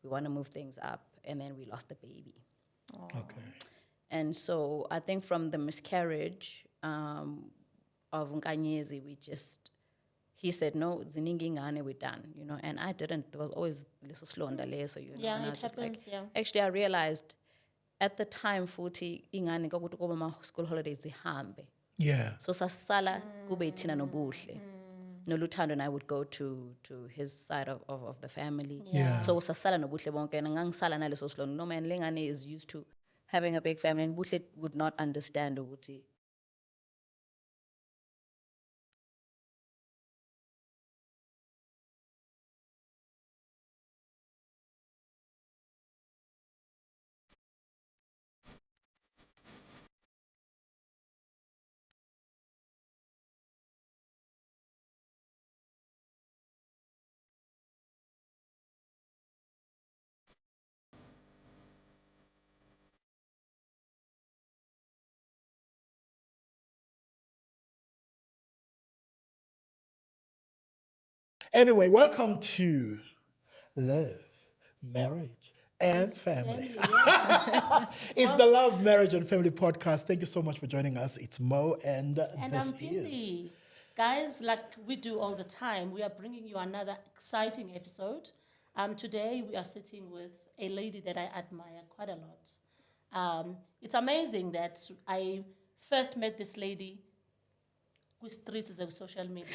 we want to move things up, and then we lost the baby. Okay. And so I think from the miscarriage of Nkanyezi, he said, no, ziningi ngane, we're done, you know, and I didn't. There was always little slow on the layer, so, you know, Yeah, and I it was just happens, yeah. Actually, I realized at the time, futhi, ingane kwakuthi kuba ma-school holidays zihambe. Yeah. So sasala kube ithina nobuhle. Noluthando and I would go to his side of the family. Yeah. So sasala nobuhle bonke and ngangisala naleso slow. No man, lengane is used to having a big family and buhle would not understand ukuthi. Anyway, welcome to Love, Marriage, and Family. It's the Love, Marriage, and Family podcast. Thank you so much for joining us. It's Mo, and this I'm is. Pindi. Guys, like we do all the time, we are bringing you another exciting episode. Today we are sitting with a lady that I admire quite a lot. It's amazing that I first met this lady with streets of social media.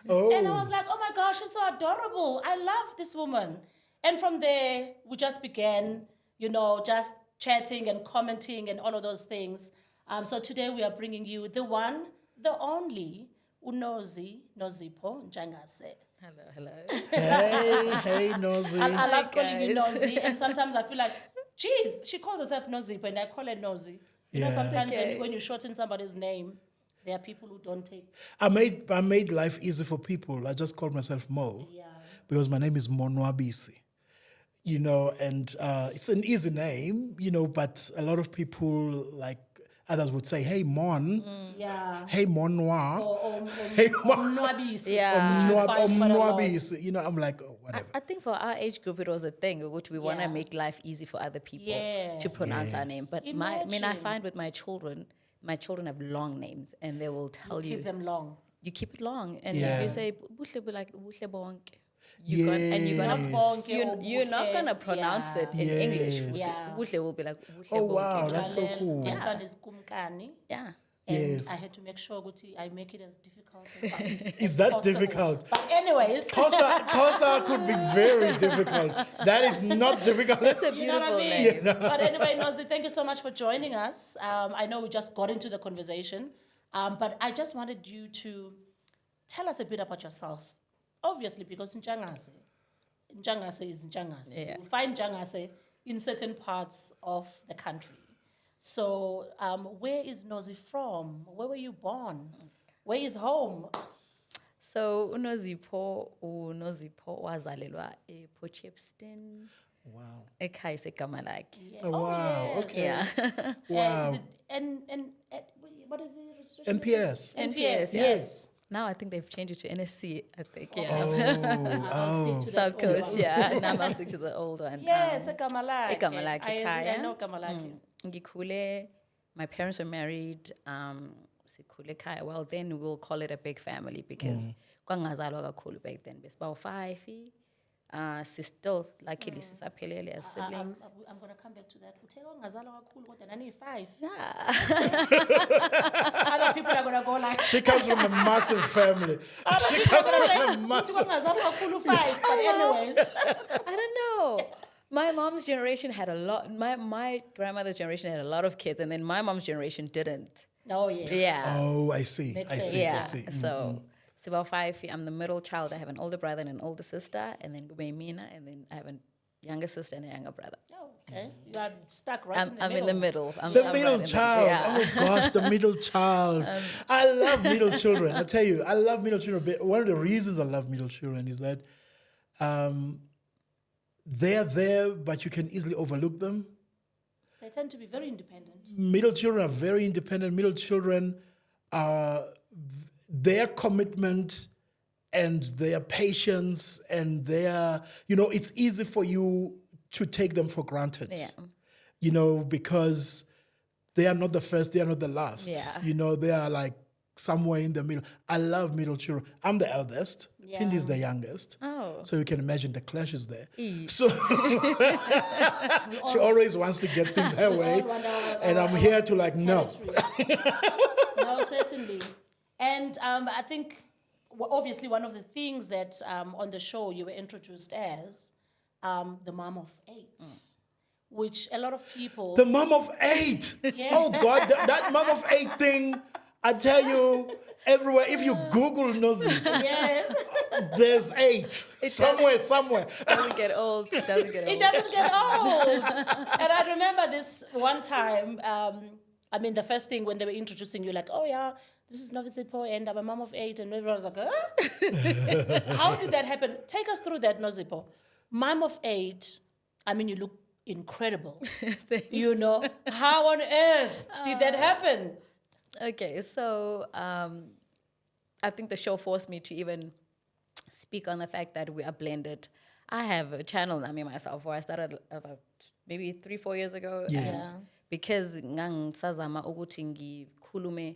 Oh. And I was like, oh my gosh, she's so adorable. I love this woman. And from there, we just began, you know, just chatting and commenting and all of those things. So today we are bringing you the one, the only, Nozipho Ntshangase. Hello. Hey, Nozi. I love calling you guys. Nosy, and sometimes I feel like, geez, she calls herself Nozipho, and I call her Nosy. You know, Yeah. sometimes Okay. when you shorten somebody's name, there are people who don't take. I made life easy for people. I just called myself Mo Yeah. because my name is Monwabisi. You know, and it's an easy name, you know, but a lot of people, like others would say, hey, Mon, Yeah. hey, Monwa, Or hey, Mon. Nwabisi. Yeah. Omnwabisi. You know, I'm like, oh, whatever. I think for our age group, it was a thing, which we want to Yeah. make life easy for other people Yes. to pronounce our name. But I Imagine. find with my children have long names, and they will tell you, Keep them long. you keep it long. And Yeah. if you say, buhle, be like, buhle bonke. You're Yes. you're not going to pronounce it in English. Yes. Yeah. Buhle will be like, buhle Oh, bonke. wow, that's so cool. My son is Kumkani. Yeah. And Yes. I had to make sure Guti, I make it as difficult as Is that possible. difficult? But anyways, Tosa could be very difficult. That is not difficult. It's a you know what I beautiful mean? name. But anyway, Nozi, thank you so much for joining us. I know we just got into the conversation, but I just wanted you to tell us a bit about yourself. Obviously, because Ntshangase is Ntshangase. Yeah. You find Ntshangase in certain parts of the country. So, where is Nozi from? Where were you born? Where is home? So Nozipho wazalelwa ePortchepston. Wow. Ekhaya segama lakhe. Yeah. Oh, wow. yes. Okay. Yeah. Wow. Is it what is the registration? NPS. NPS, yeah. yes. Now I think they've changed it to NSC, I think. Oh, Yeah. I'll stick to that South Coast, old one. yeah. Now I'll stick to the old one. Yes, egama lakhe. Egama lakhe I ekhaya. know egama lakhe. Ngikhule, my parents were married. Sikhule ekhaya. Well, then we'll call it a big family because kwangazalwa kakhulu back then. Besibawu 5. Still luckily sisaphelele as siblings. I'm going to come back to that. Uthe wangazalwa kakhulu kodwa nani 5. Yeah. Other people are going to go like, She comes from a massive family. She comes from a uthi massive. wangazalwa kakhulu 5. But anyways, I don't know. My mom's generation had a lot. My grandmother's generation had a lot of kids, and then my mom's generation didn't. oh yes. Yeah. Oh, I see. Makes I sense. see. I Yeah. see. So it's about 5. I'm the middle child. I have an older brother and an older sister, and then Gube Mina, and then I have a younger sister and a younger brother. Oh, okay. You are stuck right I'm in the middle. I'm The right middle in the- child. yeah. Oh gosh, the middle child. I love middle children. I tell you, I love middle children. But one of the reasons I love middle children is that they're there, but you can easily overlook them. They tend to be very independent. Middle children are very independent. Middle children are their commitment and their patience and their, it's easy for you to take them for granted. Yeah. You know, because they are not the first, they are not the last. Yeah. You know, they are like somewhere in the middle. I love middle children. I'm the eldest. Yeah. Pindy's the youngest. Oh. So you can imagine the clashes there. Eee. So she always wants to get things her way. And I'm here to like, no. No, certainly. And I think, obviously, one of the things that on the show you were introduced as the mom of 8, which a lot of people... The mom of 8. Yeah. Oh God, that mom of 8 thing, I tell you, everywhere. If you Google Nozi, Yes. there's 8. Somewhere. Doesn't get old. Doesn't get old. It doesn't get old. And I remember this one time, I mean, the first thing when they were introducing you, like, oh yeah, this is Nozipho and I'm a mom of 8. And everyone was like, huh? How did that happen? Take us through that, Nozipho. Mom of 8, I mean, you look incredible. You know, how on earth did that happen? Okay, so I think the show forced me to even speak on the fact that we are blended. I have a channel, I mean, myself, where I started about maybe 3-4 years ago. Yes. And because ngangisazama ukuthi ngikhulume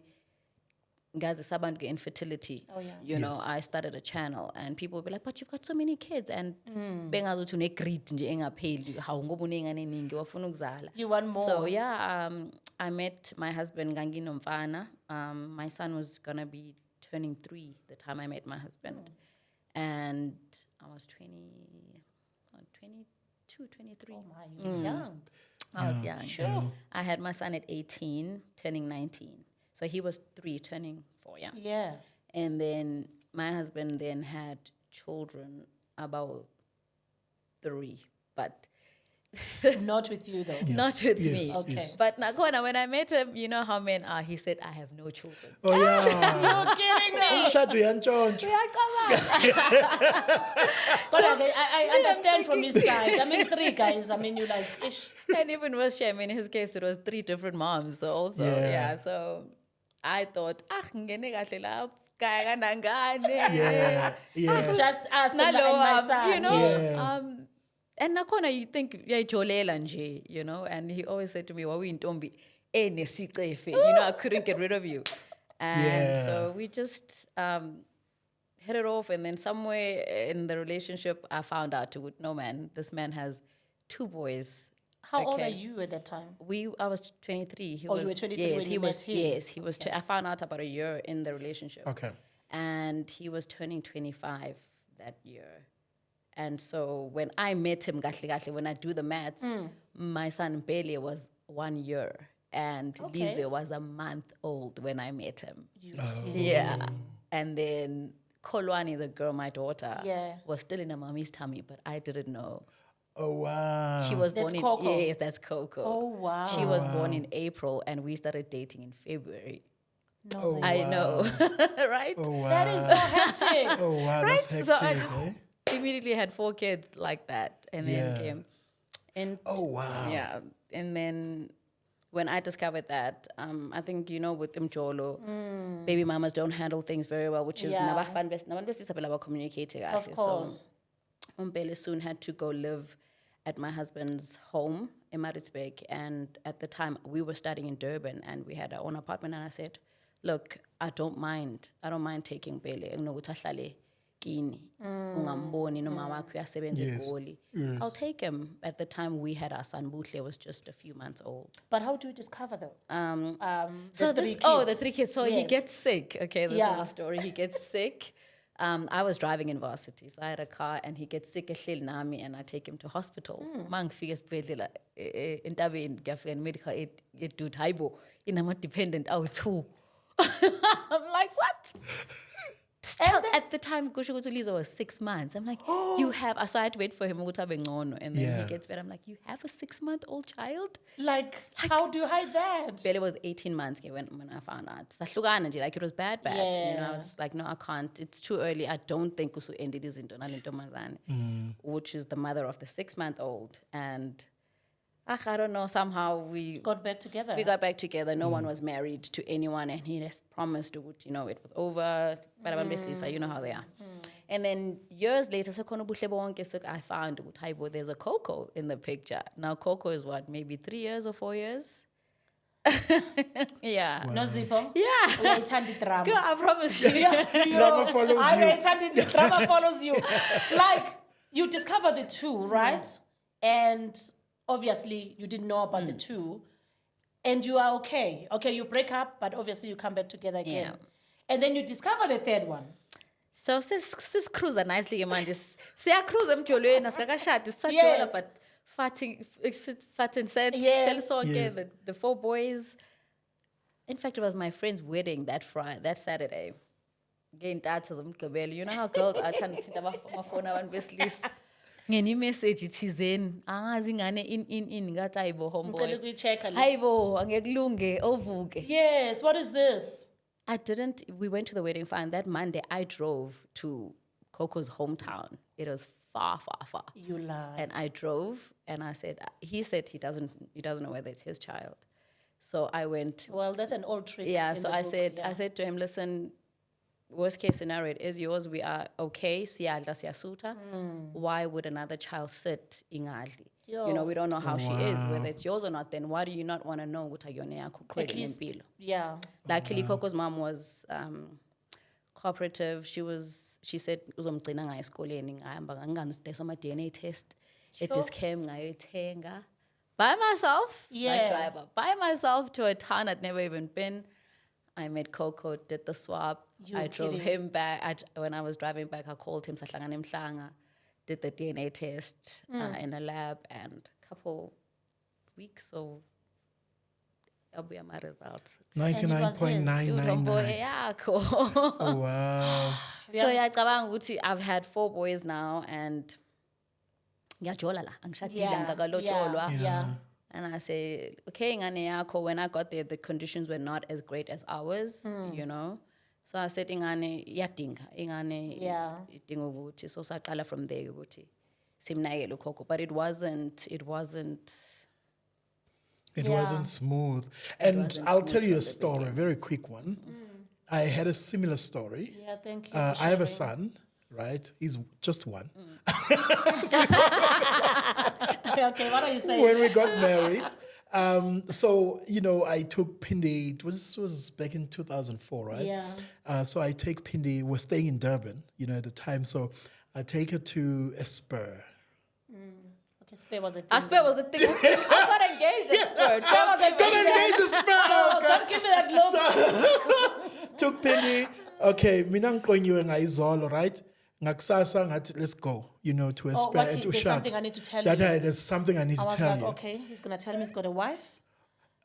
ngazi sabantu infertility. Oh, yeah. You know, I started a channel and people would be like, but you've got so many kids, and bengazi ukuthi une-greed nje engapheli, hawu ngoba unengane eningi wafuna ukuzala. You want more. So yeah, I met my husband Nganginomfana. My son was gonna be turning 3 the time I met my husband, and I was 22, 23. Oh my, you're young. I was young. Sure. I had my son at 18, turning 19. So he was 3, turning 4. Yeah. Yeah. And then my husband then had children about 3, but Not with you, though. not with Yes, me. Okay. yes. But Nakona, when I met him, you know how men are. He said, I have no children. Oh yeah. You're kidding me. Umshado uyantshontsha. But I understand from his side. I mean, 3 guys. I mean, you like, ish. And even worse, shame, in his case, it was 3 different moms. So also, Yeah. yeah. So I thought, ngene kahle lapha, kaya ka nangane. Yeah. It's Yeah. just us and Nalo, my son. you know, Yes. and nakhona you think uyayijolela nje, you know, and he always said to me, wawuyintombi enesicefe, you know, I couldn't get rid of you. And Yeah. so we just hit it off, and then somewhere in the relationship I found out no man, this man has 2 boys. How old Okay. are you at that time? I was 23. He Oh, was, you were 23 yes, when he you was, met him. yes, he was, I found out about a year in the relationship. Okay. And he was turning 25 that year. And so when I met him, when I do the maths, my son Bele was 1 year and Okay. Lizwe was a month old when I met him. Oh. Yeah. And then Kolwani, the girl, my daughter, Yeah. was still in her mommy's tummy, but I didn't know. Oh wow. She was That's born in Coco. Yes, that's Coco. Oh, wow. She was born in April and we started dating in February. No, Oh, I wow. know, right? Oh wow. that is so hectic. Oh wow, Right? that's So hectic. I just eh? immediately had 4 kids like that, and then Yeah. came, and Oh wow. yeah, and then when I discovered that, I think with Mjolo, baby mamas don't handle things very well, which is Yeah. nabantu besilisa communicating. Of course. So Umbele soon had to go live at my husband's home in Maritzburg, and at the time we were studying in Durban, and we had our own apartment, and I said, look, I don't mind taking Bele, kini ungamboni noma wakho uyasebenza Yes. eGoli. Yes. I'll take him. At the time we had our son Butle was just a few months old. But how do you discover, though? So the this 3 kids. the 3 kids. So he Yes. gets sick. Okay, this Yeah. is the story. He gets sick. I was driving in varsity, so I had a car, and he gets sick ehleli nami, and I take him to hospital. Mangifika esibhedlela entabeni ngiyafika medical aid dude hayibo inama dependent awu-2. I'm like, what? This child at the time, Liza was 6 months. I'm like, you have. So I had to wait for him, and then Yeah. he gets better. I'm like, you have a 6-month-old child? Like, how do you hide that? Bele was 18 months when I found out. Sahlukana nje, like it was bad. You know, I was just like, no, I can't. It's too early. I don't think kusu ended is into Nalintomazane, which is the mother of the 6-month-old. And I don't know, somehow we Got back together. got back together. No one was married to anyone, and he just promised to, it was over. But you know how they are. And then years later, I found there's a Coco in the picture. Now Coco is what, maybe 3 years or 4 years? Yeah. No Zippo? Yeah. We are attending drama. Girl, I promise you. Drama follows you. Drama follows you. Like, you discover the two, right? And obviously, you didn't know about the two. And you are okay. Okay, you break up, but obviously you come back together again. Yeah. And then you discover the third one. So sis cruiser nicely manje. Siya cruise emjolweni asikakashadi sisajula Yes. but fatin said Yes. Yes. the 4 boys. In fact, it was my friend's wedding that Saturday. Getting data zomgqibelo. You know how girls are trying to thinta amafoni abantu besilisa. Ngeni message ithizeni angazi ingane in ngathi hayibo Ngicela homeboy. ukuyi-check-a le. Hayibo angekulunge ovuke. Yes, what is this? We went to the wedding and that Monday I drove to Coco's hometown. It was far. You lie. And I drove and he said he doesn't know whether it's his child. So I went, Well, that's an old trick. yeah, in so the I book, said, yeah. I said to him, listen, worst case scenario, it is yours. We are okay. Siyadla siyasuta. Why would another child sit ingadli? You know, we don't know how she is, whether it's yours or not. Then why do you not want to know what ayone yakho At kweli least, nempilo? yeah. Luckily, Coco's mom was cooperative. She said, uzomgcina ngayo esikoleni ngihamba nganginganudayisa ama-DNA test. Edischem ngayoyithenga. By myself, my Yeah. driver. By myself to a town I'd never even been. I met Coco, did the swap. You're I drove kidding. him back. When I was driving back, I called him, sahlangana emhlanga, did the DNA test in a lab, and a couple weeks, so I'll be my results. 99.999. Yeah, cool. Oh, wow. So yeah, cabanga ukuthi I've had 4 boys now, and ngiyajola la, angishadile ngakalotsholwa. Yeah. And I say, okay, ngane yakho, when I got there, the conditions were not as great as ours, you know. So I said, ingane iyadinga, Yeah. idinga ukuthi. So saqala from there ukuthi simnakele ukhokho, but it wasn't It Yeah. wasn't smooth. And wasn't I'll smooth tell you from a the story, a very quick one. I had a similar story. Yeah, thank you. for I have a sharing. son, right? He's just one. Okay, what are you saying? When we got married, so, you know, I took Pindi, this was back in 2004, right? Yeah. So I take Pindi, we're staying in Durban, you know, at the time. So I take her to a spur. Okay, Spare was a thing. Aspe was the thing. I got engaged at Spur. Spare was a Don't thing. engage a spur! So don't give me that look. Took Pindi, okay, mina ngiqonyiwe ngayizolo, right? Ngakusasa ngathi let's go, you know, to a Oh, spur what's and it? to There's shop. something I need to tell That you. there's something I need I to was tell like, you. okay, he's gonna tell me he's got a wife.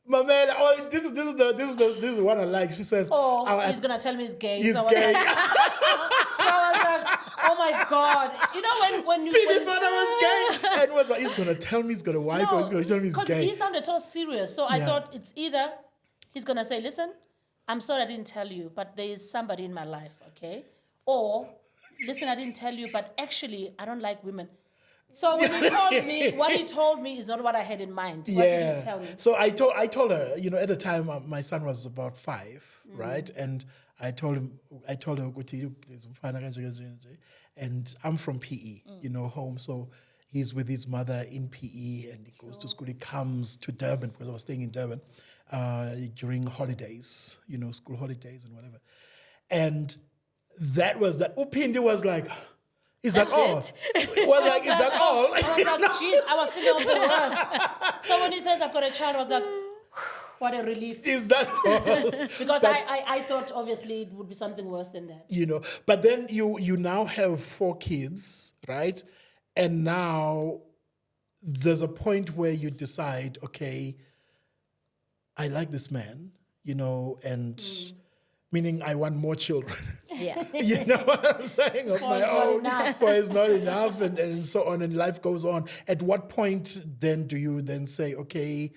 My man, oh, this is the one I like. She says, Oh, I- he's gonna tell me he's gay. he's So I was gay. like- So I was like, oh my God. You know when you... Pindi when- thought I was gay, and was like, he's gonna tell me he's got a wife, or he's gonna tell me he's because gay. he sounded so serious. So I Yeah. thought it's either he's going to say, listen, I'm sorry I didn't tell you, but there is somebody in my life, okay? Or, listen, I didn't tell you, but actually, I don't like women. So when he told me, what he told me is not what I had in mind. What did he tell me? So I told her, you know, at the time my son was about 5, right? And I told her, "Ukuthi uzumfana kanje, kanje, kanje." And I'm from PE, you know, home. So he's with his mother in PE, and he goes to school. He comes to Durban because I was staying in Durban during holidays, you know, school holidays and whatever. And that was that. Upindi was like, is that all? Well, like, is that all? I was like, jeez, I was thinking of the worst. So when he says, I've got a child, I was like, what a relief. Is that all? Because I thought, obviously, it would be something worse than that. You know, but then you now have 4 kids, right? And now there's a point where you decide, okay, I like this man, you know, and meaning I want more children. Yeah. You know what I'm saying? Of my it's not own. enough. For it's not enough, and so on, and life goes on. At what point then do you then say, okay,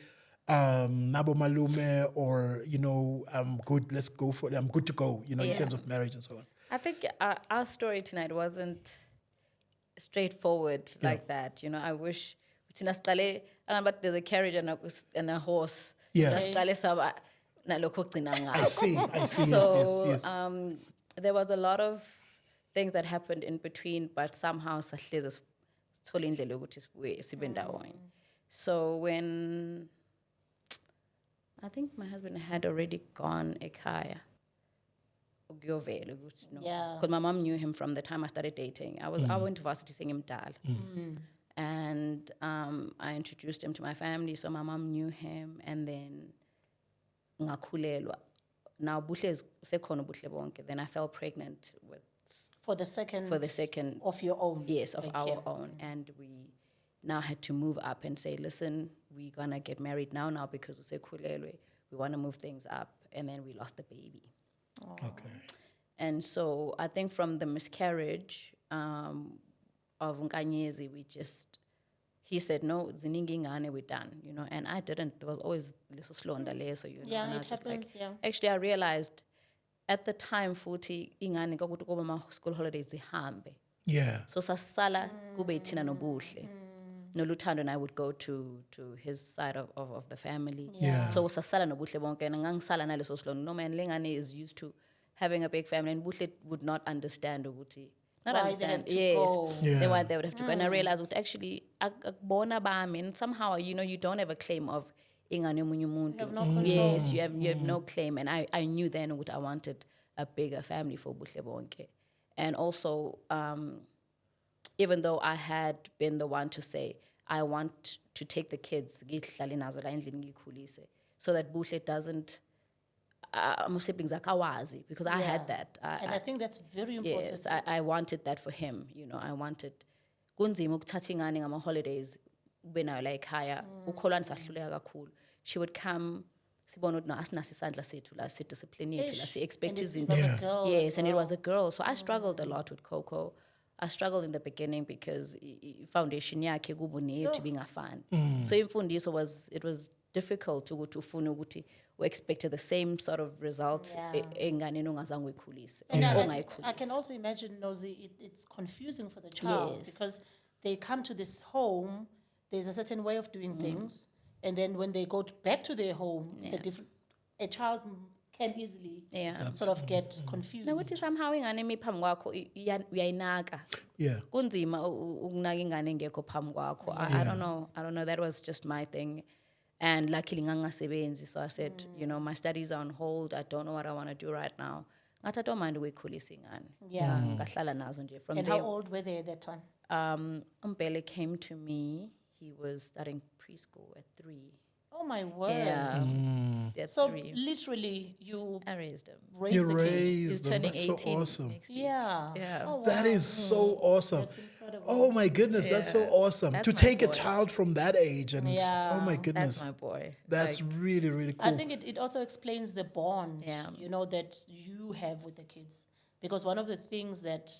Nabo Malume, or, you know, I'm good, let's go for it, I'm good to go, you know, in Yeah. terms of marriage and so on. I think our story tonight wasn't straightforward like that. You know, I wish but there's a carriage and a horse. Yeah. Nasiqale saba nalokho ogcina ngakho. I see, So yes. there was a lot of things that happened in between, but somehow sahlezi sithole indlela yokuthi sibuye sibe ndawonye. So when I think my husband had already gone ekhaya, Yeah. because my mom knew him from the time I started dating. I went to varsity saying him dal. And I introduced him to my family, so my mom knew him, and then ngakhulelwa. Now buhle sekhona ubuhle bonke. Then I fell pregnant For the second of your own. Yes, of our own. And we now had to move up and say, listen, we're gonna get married now because usekhulelwe. We wanna move things up, and then we lost the baby. Okay. And so I think from the miscarriage of Ntshangase, he said, no, ziningi ngane, we're done, and I didn't. There was always little slow on the layer, so Yeah, and I it was just happens, yeah. Actually, I realized at the time, futhi ingane kwakuthi kuba ma school holidays zihambe. Yeah. So sasala kube thina nobuhle. Noluthando and I would go to his side of the family. Yeah. So sasala nobuhle bonke, and ngangisala naleso slow. No man, lengane is used to having a big family, and buhle would not understand ukuthi. Not Why understand. they have to go. Yeah. Then why they would have to go. And I realized that actually, akubona bami, and somehow, you don't have a claim of ingane yomunye umuntu. You have no control. Yes, you have no claim. And I knew then what I wanted, a bigger family for buhle bonke. And also, even though I had been the one to say, I want to take the kids, so that buhle doesn't, my siblings are kawazi, because I had that. And I think that's very important. Yes, I wanted that for him. I wanted kunzima ukuthatha ingane ngama holidays ube nayo la ekhaya ukholwane sahluleka kakhulu. She would come sibona ukuthi no asinaso isandla sethu la si discipline yethu la si expect izinto. Yes, and it was a girl. So I struggled a lot with Coco. I struggled in the beginning because foundation yakhe kubunethi bingafani. So imfundiso was difficult to ufuna ukuthi we expected the same sort of results enganeni ongazange uyikhulise. And I can also imagine, Nozi, it's confusing for the child. Yes. Because they come to this home, there's a certain way of doing things, and then when they go back to their home, it's a child can easily sort of get confused. Na ukuthi somehow ingane emi phambi kwakho uyayinaka. Yeah. Kunzima ukunaka ingane engekho phambi kwakho. I don't know, that was just my thing. And luckily ngangasebenzi, so I said, my studies are on hold. I don't know what I want to do right now. I don't mind ukuyikhulisa ingane. Yeah. Ngahlala nazo nje. From And there, how old were they at that time? Umbele came to me. He was starting preschool at 3. Oh my word. Yeah. At So 3. literally you I raised him. raised You the kids. He's raised them. turning That's 18 so awesome. next week. Yeah. Yeah. Oh, wow. That is so awesome. That's incredible. Oh my goodness, that's so Yeah. awesome. That's To my take a boy. child from that age and Yeah. oh my goodness. That's my boy. That's really, really cool. I think it also explains the bond, Yeah. that you have with the kids. Because one of the things that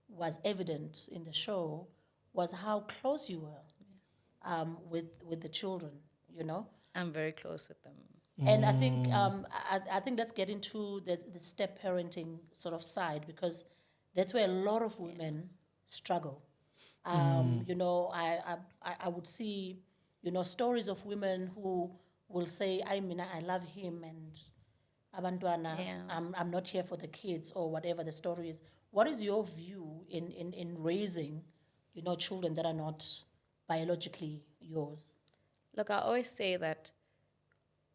was evident in the show was how close you were with the children, I'm very close with them. And I think I think let's get into the step parenting sort of side, because that's where a lot of women struggle. I would see stories of women who will say, I love him and abantwana, I'm not here for the kids, or whatever the story is. What is your view in raising children that are not biologically yours? Look, I always say that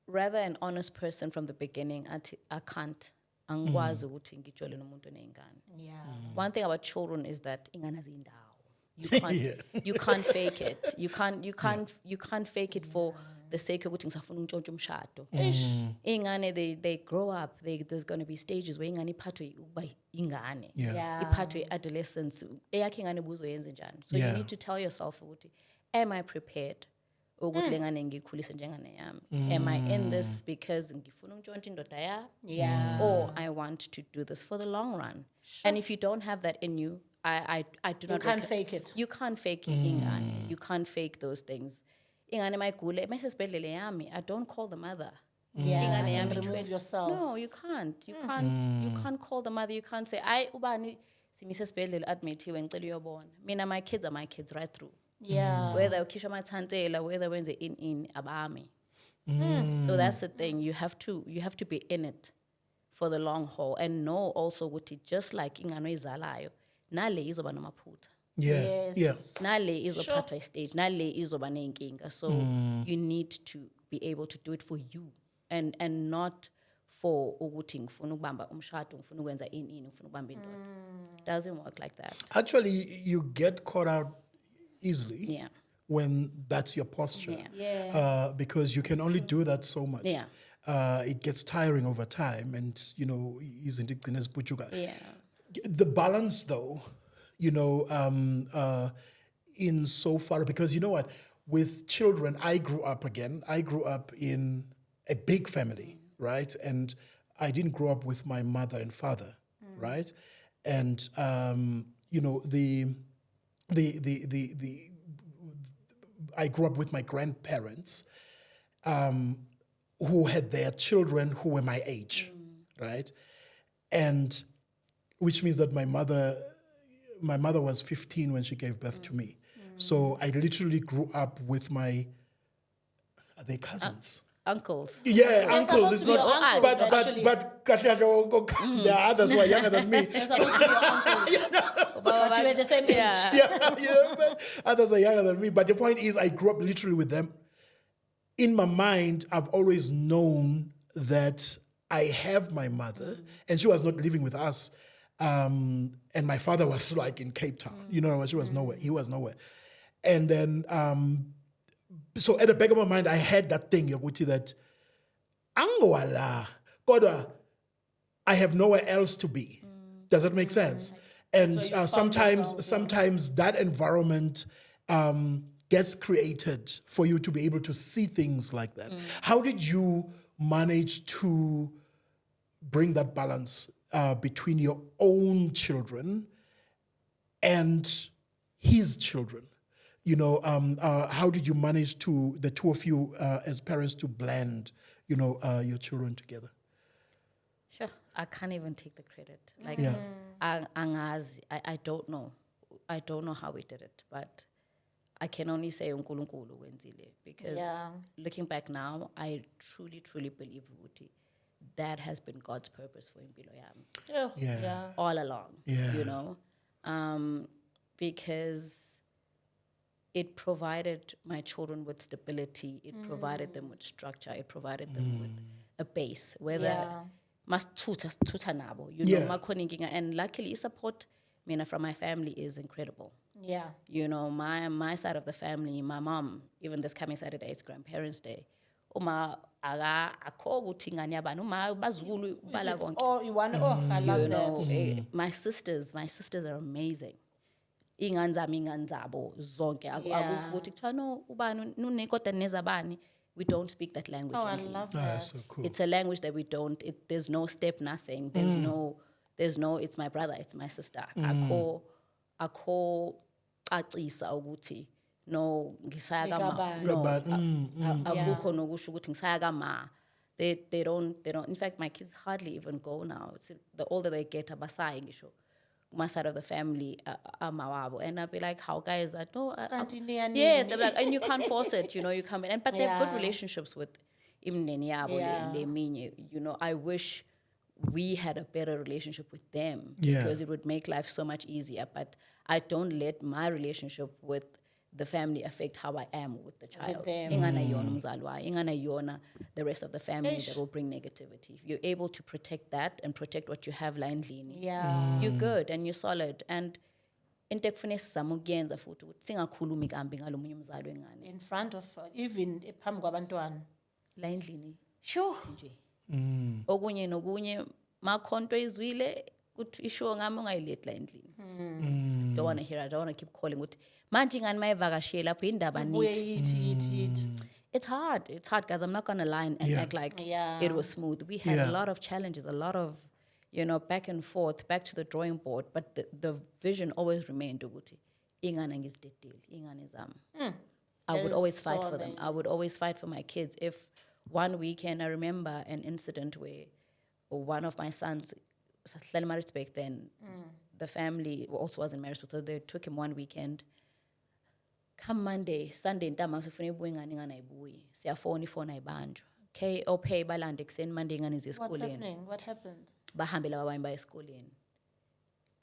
rather an honest person from the beginning, I can't. Angikwazi ukuthi ngijole nomuntu oneyingane. Yeah. One thing about children is that ingane zindawo. You can't fake it. You can't fake it for the sake of ukuthi ngisafuna ukuntshontsha umshado. Ingane, they grow up. There's going to be stages where ingane iphathwe ukuba ingane. Iphathwe adolescence. Eyakhe ingane buzoyenza njani. So you need to tell yourself ukuthi, am I prepared? Ukuthi lengane ngikhulise njengane yami. Am I in this because ngifuna ukuntshontsha indoda yami? Yeah. Or I want to do this for the long run. And if you don't have that in you, I do not. You can't fake it. You can't fake ingane. You can't fake those things. Ingane mayigule mesesibhedlele yami. I don't call the mother. Yeah. Ingane And yami remove yourself. No, you can't. You can't call the mother. You can't say, "I ubani simise sibhedlele admithiwe ngicela uyobona." Mina my kids are my kids right through. Yeah. Whether ukhisha amathantela, whether wenze in abami. So that's the thing. You have to be in it for the long haul, and know also ukuthi just like ingane izalayo, nale izoba namaphutha. Yeah. Yeah. Nale izophathwa stage, nale izoba neyinkinga. So you need to be able to do it for you and not for ukuthi ngifuna ukubamba umshado, ngifuna ukwenza ini, ngifuna ukubamba indoda. Doesn't work like that. Actually, you get caught out easily. Yeah. When that's your posture. Yeah. Because you can only do that so much. Yeah. It gets tiring over time, and isn't it? Yeah. The balance, though, in so far, because you know what, with children, I grew up in a big family, right? And I didn't grow up with my mother and father, right? And I grew up with my grandparents, who had their children who were my age, right? And which means that my mother was 15 when she gave birth to me. So I literally grew up with are they cousins? Uncles. Yeah, uncles. It's supposed to be not, your uncles, but there are others who are younger than me. But you were the same age. Yeah, but others are younger than me. But the point is, I grew up literally with them. In my mind, I've always known that I have my mother, and she was not living with us. And my father was like in Cape Town. She was nowhere. He was nowhere. And then, so at the back of my mind, I had that thing, Yoguti, that Angwala, Koda, I have nowhere else to be. Does that make sense? And So sometimes that environment gets created for you to be able to see things like that. How did you manage to bring that balance between your own children and his children? How did you manage the two of you as parents to blend, your children together? Sure. I can't even take the credit. Like, Yeah. I don't know. I don't know how we did it, but I can only say uNkulunkulu wenzile, because looking back now, I truly, truly believe ukuthi that has been God's purpose for impilo yami. Yeah. All along. Yeah. Because it provided my children with stability, it provided them with structure, it provided them with a base, whether must tuta nabo, makhona inkinga. And luckily support from my family is incredible. Yeah. My side of the family, my mom, even this coming Saturday, it's Grandparents' Day. Uma aga akho ukuthi ingane yabani uma bazulu bala konke. Oh, I love that. My sisters are amazing. Ingane zabo zonke akukho ukuthi kuthiwa no ubani nunekodwa nezabani. We don't speak that language. Oh, I love that. That's so cool. It's a language that we don't. There's no step, nothing. There's no. It's my brother. It's my sister. Akho acisa ukuthi no ngisaya kama. No, akukho nokusho ukuthi ngisaya kama. They don't. In fact, my kids hardly even go now. The older they get, abasayi ngisho. My side of the family, amawabo, and I'll be like, "How guys that no?" Yes, they're like, and you can't force it. You come in, but they have good relationships with imneni yabo leminye. I wish we had a better relationship with them because it would make life so much easier. But I don't let my relationship with the family affect how I am with the child. Ingana yona umzalwa, ingana yona the rest of the family that will bring negativity. If you're able to protect that and protect what you have la endlini, you're good and you're solid. And into ekufuneka sizamukuyenza futhi ukuthi singakhulumi kambi ngalomunye umzali wengane. In front of even phambi kwabantwana. La endlini. Sure. Nje. Okunye nokunye makhonto izwile ukuthi isho ngami ungayilethi la endlini. Don't want to hear it. I don't want to keep calling ukuthi manje ngani mayivakashiye lapho indaba nithi. It's hard guys. I'm not going to lie and act like it was smooth. We had a lot of challenges, a lot of back and forth, back to the drawing board, but the vision always remained ukuthi ingane ngizidedile, ingane zami. I would always fight for them. I would always fight for my kids. If one weekend I remember an incident where one of my sons married back then, the family also wasn't married, so they took him one weekend. Come Monday, Sunday ntama sifuna ibuye ingane ayibuyi. Siyafona ifona ayibanjwa. pay balande kuseni manje ingane ziye What's esikoleni. happening? What happened? Bahambe laba abanye baye esikoleni.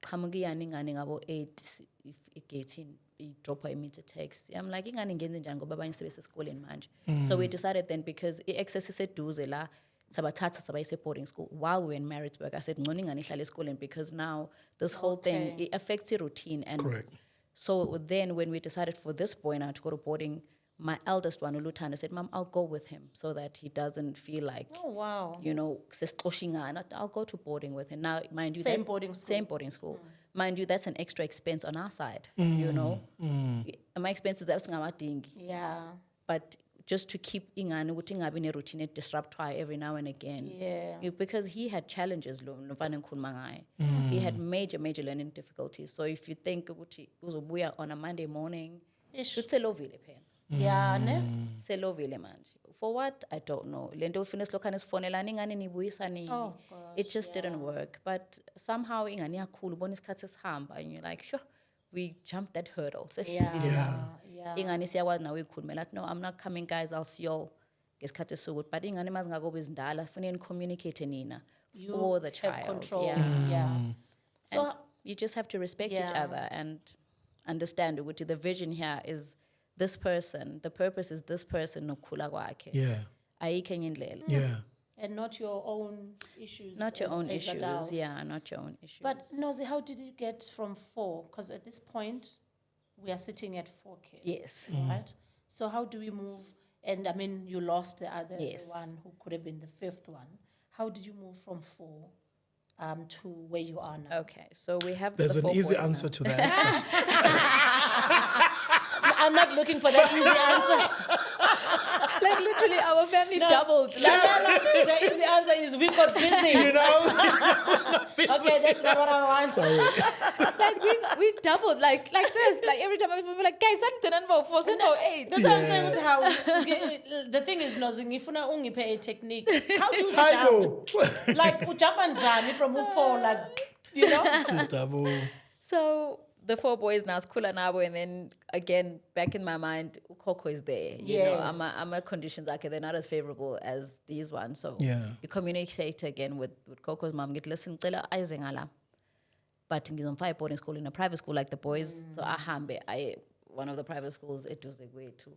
Qhamuka iyani ingane ngabo 8 if igate i-drop immediate text. I'm like ingane ngenze njani ngoba abanye sebesesikoleni manje. So we decided then because i-access iseduze la sabathatha sabayise boarding school while we were in Maritzburg. I said ngcono ingane ihlale esikoleni because now this whole thing it affects your routine and Correct. so then when we decided for this boy now to go to boarding, my eldest one, Ulutana, said, Mom, I'll go with him so that he doesn't feel like, Oh, wow. you know, I'll go to boarding with him. Now, mind you, Same boarding school. Same boarding school. Mind you, that's an extra expense on our side, you know. My expenses are Yeah. but just to keep ingane ukuthi ingabi ne routine disrupt every now and again. Yeah. Because he had challenges lo mfana engikhuluma ngaye. He had major learning difficulties. So if you think ukuthi uzobuya on a Monday morning, utselovile phela. Yeah, ne? Selovile manje. For what? I don't know. Lento ufuna silokhana sifonelana ingane nibuyisani. Oh, gosh, It just didn't work. But somehow ingane yakhulu ubona isikhathi sihamba and you're like, sure, we jumped that hurdle. Yeah. Ingane siyakwazi nawe ikhulumela no, I'm not coming guys, I'll see y'all ngesikhathi sokuthi. But ingane mazingakobe izindala kufanele communicate nina for the child. Have control. Yeah. So And you just have to respect each other and understand ukuthi the vision here is this person, the purpose is this person nokukhula kwakhe. Yeah. Ayikho enye indlela. Yeah. and not your own issues. Not your own as issues. adults. Yeah, not your own issues. But Nozi, how did you get from 4? Because at this point, we are sitting at 4 kids. Yes. Right? So how do we move? And I mean, you lost the other the Yes. one who could have been the 5th one. How did you move from 4 to where you are now? Okay, so we have There's the an 4 easy boys answer now. to that. I'm not looking for that easy answer. Like literally our family doubled. Like, The easy answer is we got busy. You know? Okay, that's not what I want. Sorry. like we doubled like this. Like every time I was like, guys, I'm 10 and 4, 8. That's what I'm saying. With how the thing is, Nozi, if you only pay a technique, how do you I jump? know. Like you jump and jump from 4, like you know. Double. So the 4 boys now, Skula Nabo, and then again, back in my mind, Coco is there. You know, Yes. I'm conditions okay, they're not as favorable as these ones. So Yeah. you communicate again with Coco's mom. Get listen, but in a boarding school, in a private school like the boys. So one of the private schools, it was a way to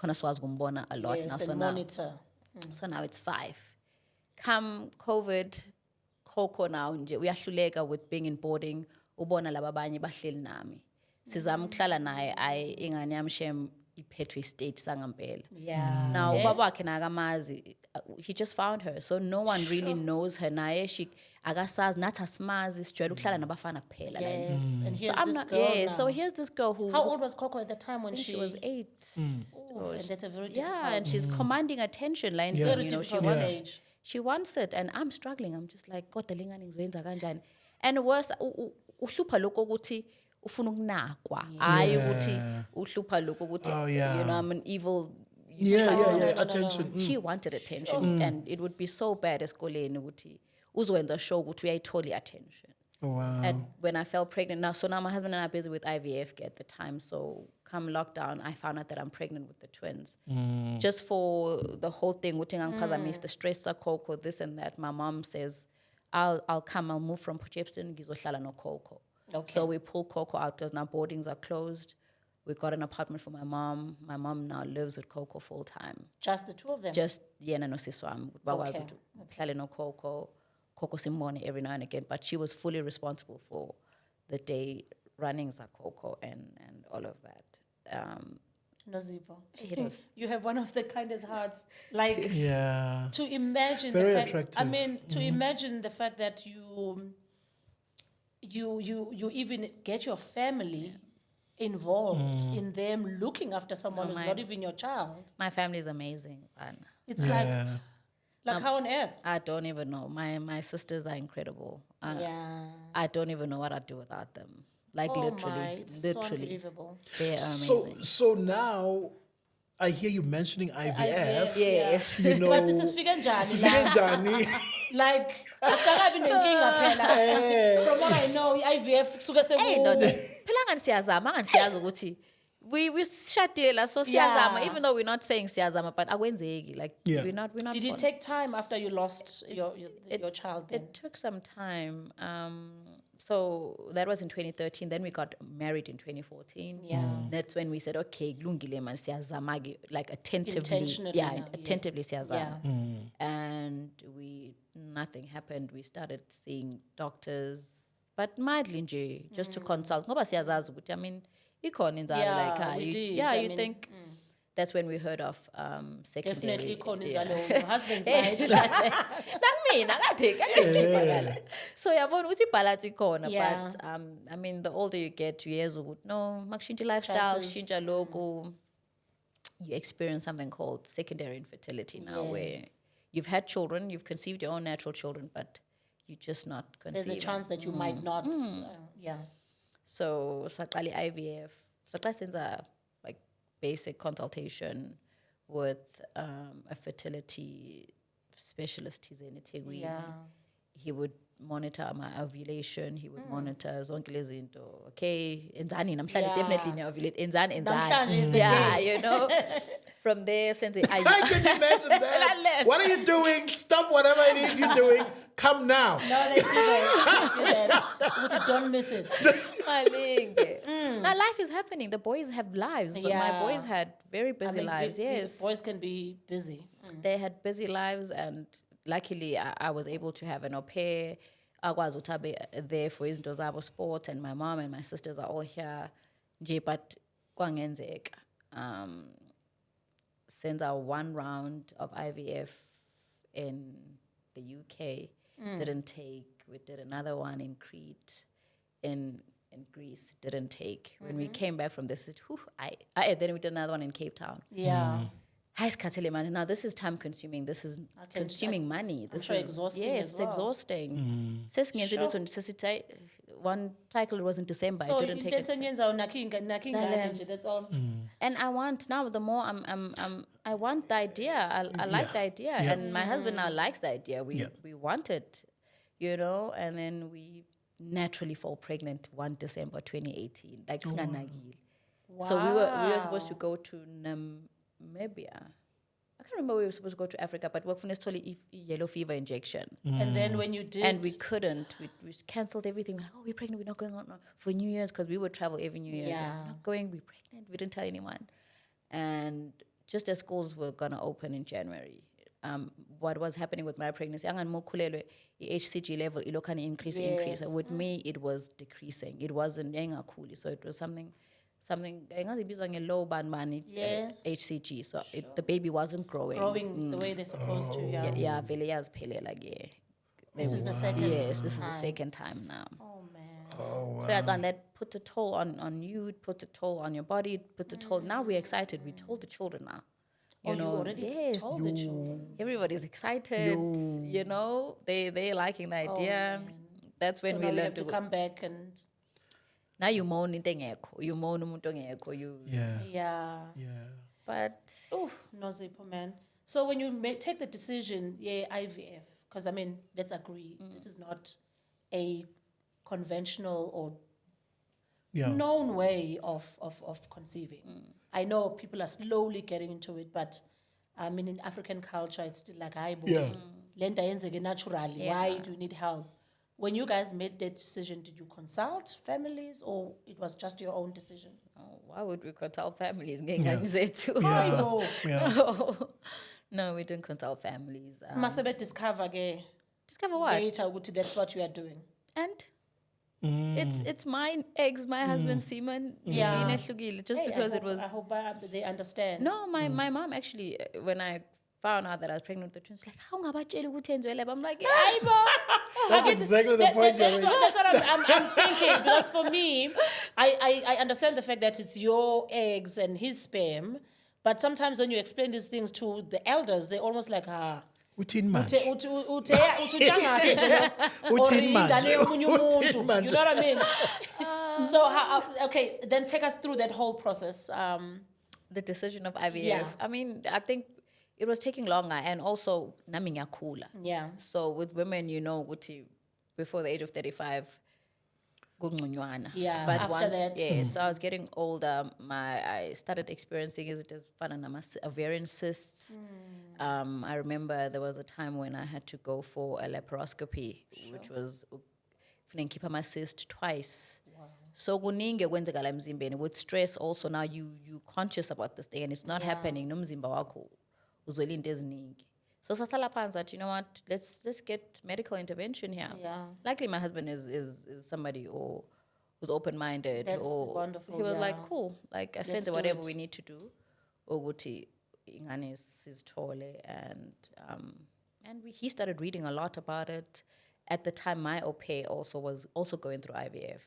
a lot now. Yes, So and now, monitor. so now it's 5. Come COVID, Coco now we are with being in boarding. Ubona laba abanye bahleli nami sizama ukuhlala naye ingane yami shem iphethwe state sangampela. Yeah. Now ubaba wakhe nakamazi, he just found her, so no one really knows her naye she akasazi nathi asimazi sijwayele ukuhlala nabafana kuphela la endlini. Yes. And here's So I'm this not girl now. so here's this girl who How old was Coco at the time when she was 8. Oh, and that's a very difficult. Yeah, and she's commanding attention like Yeah. Very you know, she difficult wants stage. she wants it and I'm struggling. I'm just like kodwa lengane ngizoyenza kanjani. And worse uhlupha lokho ukuthi ufuna ukunakwa hayi ukuthi uhlupha lokho ukuthi Oh, yeah. you know I'm an evil Yeah. Attention. She wanted attention and it would be so bad esikoleni ukuthi uzowenza show ukuthi uyayithola attention. Oh, wow. And when I fell pregnant now, so now my husband and I are busy with IVF at the time. So come lockdown, I found out that I'm pregnant with the twins. Just for the whole thing, I missed the stress, Coco, this and that. My mom says, I'll come, I'll move from Potchefstroom, Gizohlala no Coco. Okay. So we pull Coco out because now boardings are closed. We got an apartment for my mom. My mom now lives with Coco full time. Just the 2 of them. Just yena no siswam. Okay. Hlale no Coco simbone every now and again, but she was fully responsible for the day runnings at Coco and all of that. Nozipho. It was- You have one of the kindest hearts. Like Yeah. to imagine Very the fact, attractive. I mean, to imagine the fact that you even get your family involved in them looking after someone who's not even your child. My family is amazing. And It's like how on earth? I don't even know. My sisters are incredible. Yeah. I don't even know what I'd do without them. Like Oh literally, my, it's so literally, unbelievable. they are So, amazing. so now I hear you mentioning IVF. Yes. You know, But this is figure Sifike njani? like asikakabi nenkinga phela. From what I know, IVF suka Hey, no, phela ngani siyazama ngani siyazi ukuthi we shadile, so siyazama, even though we're not saying siyazama, but akwenzeki, like Yeah. we're not Did it take time after you lost your child then? It took some time. So that was in 2013. Then we got married in 2014. Yeah. That's when we said, okay, lungile man siyazama ke," like attentively. Intentionally Yeah, now, yeah. attentively siyazama. Yeah. And nothing happened. We started seeing doctors, but mildly nje, just to consult. Ngoba siyazazi ukuthi, I mean, ikhona inzalo Yeah, like we you, did. yeah, I you mean, think. That's when we heard of secondary. Definitely khona yeah. inzalo on your husband's side. Namina ngathi so yabona ukuthi balance ikhona, Yeah. but I mean the older you get years ukuthi no makushintsha lifestyle Chances, kushintsha loku, you experience something called secondary infertility now, Yeah. where you've had children, you've conceived your own natural children, but you're just not conceiving. There's a chance that you might not. Yeah. So saqala IVF, saqala senza like basic consultation with a fertility specialist. He's in Itegui. Yeah. He would monitor my ovulation. He would monitor zonke lezi zinto. Okay, enzani namhlanje Yeah. definitely ne-ovulate. Enzani. Namhlanje is the Yeah, day. you know. From there, since I can imagine that. What are you doing? Stop whatever it is you're doing. Come now. No, they do that. They do that. But don't miss it. Now life is happening. The boys have lives, but my Yeah. boys had very busy lives. Yes, Boys can be busy. they had busy lives, and luckily I was able to have an au pair. Akwazi ukuthi abe there for izinto zabo sport, and my mom and my sisters are all here. Nje, but kwangenzeka. Since our one round of IVF in the UK didn't take, we did another one in Crete, in Greece, didn't take. When we came back from this, then we did another one in Cape Town. Yeah. Hi, Skatele man. Now this is time consuming. This is consuming money. This sure is exhausting yes, as it's well. exhausting. One cycle was in December. So I didn't take it. That's all. And I want now. The more I want the idea. I like the idea, and my husband now likes the idea. We want it, you know. And then we naturally fall pregnant 1 December 2018. Like singanagile. So we were supposed to go to Namibia. I can't remember we were supposed to go to Africa, but work for Nestoli yellow fever injection. And then when you did, And we couldn't. We cancelled everything. We're like, oh, we're pregnant. We're not going on for New Year's because we would travel every New Year's. Yeah. Like, we're not going. We're pregnant. We didn't tell anyone. And just as schools were going to open in January, what was happening with my pregnancy, the HCG level, increase. With me, it was decreasing. It wasn't cool. So it was something low band money Yes. HCG. So the baby wasn't growing. the way they're supposed to, Yeah, yeah, vele yaziphele like yeah. This is the second. Yes, this is the second time now. Oh man. Oh, So that put a toll on you, it put a toll on your body, it put a toll. Now we're excited. We told the children now. You already told the children. Everybody's excited. You know, they're liking the idea. That's when So we now you learned have to come back and now you moan into ngekho. You moan umuntu ongekho. yeah. But Oh, Nozipho, man. So when you take the decision, IVF, because I mean, let's agree, this is not a conventional or known way of conceiving. I know people are slowly getting into it, but I mean, in African culture, it's still like, lenda yenzeke naturally. Why do you need help? When you guys made that decision, did you consult families or it was just your own decision? why would we consult families? Too. No, we didn't consult families. Masebe discover ke Discover what? later ukuthi that's what you are doing. And it's my eggs, my husband's semen. Yeah. Inehlukile, just because it was. I hope they understand. No, my mom actually, when I found out that I was pregnant with the twins, like, how ngabatshela ukuthi enziwe lapha? I'm like, hayibo. That's exactly the point you're That's making. what I'm thinking. Because for me, I understand the fact that it's your eggs and his sperm, but sometimes when you explain these things to the elders, they're almost like, Uthini manje? Utshangase nje or Uthini manje? ingane yomunye umuntu. Uthini manje? You know what I mean? So, okay, then take us through that whole process. The decision of IVF. Yeah. I mean, I think it was taking longer, and also nami ngiyakhula. Yeah. So with women, you know, ukuthi before the age of 35, kungconywana. Yeah, But after once, that. yeah, so I was getting older. I started experiencing ovarian cysts. I remember there was a time when I had to go for a laparoscopy, which was keep my cyst twice. So kuningi okwenzekala emzimbeni with stress also now you conscious about this thing and it's not happening nomzimba wakho uzwela into eziningi. So sahlala phansi that you know what let's get medical intervention here. Yeah. Luckily my husband is somebody who's open-minded. That's or wonderful, He was yeah. like cool, like I Let's said do whatever it. we need to do. Ukuthi ingane sizithole and he started reading a lot about it. At the time, my au pair was also going through IVF.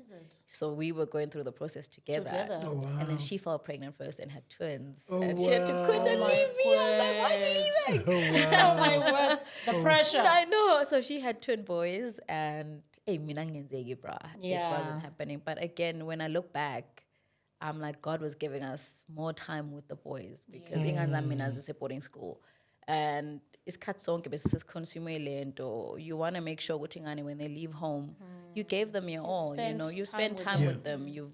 Is it? So we were going through the process together. Oh, wow. And then she fell pregnant first and had twins. Oh, and she had to quit and wow. leave me. I'm like, why are you leaving? Oh my word, the pressure. I know. So she had twin boys and hey, mina ngenzeki, brah. It Yeah. wasn't happening. But again, when I look back, I'm like, God was giving us more time with the boys because ingane mina is a boarding school. And it's cut sonke besises consumer land or you want to make sure ukuthi ingane when they leave home, you gave them your all, you know, you spend time with them, you've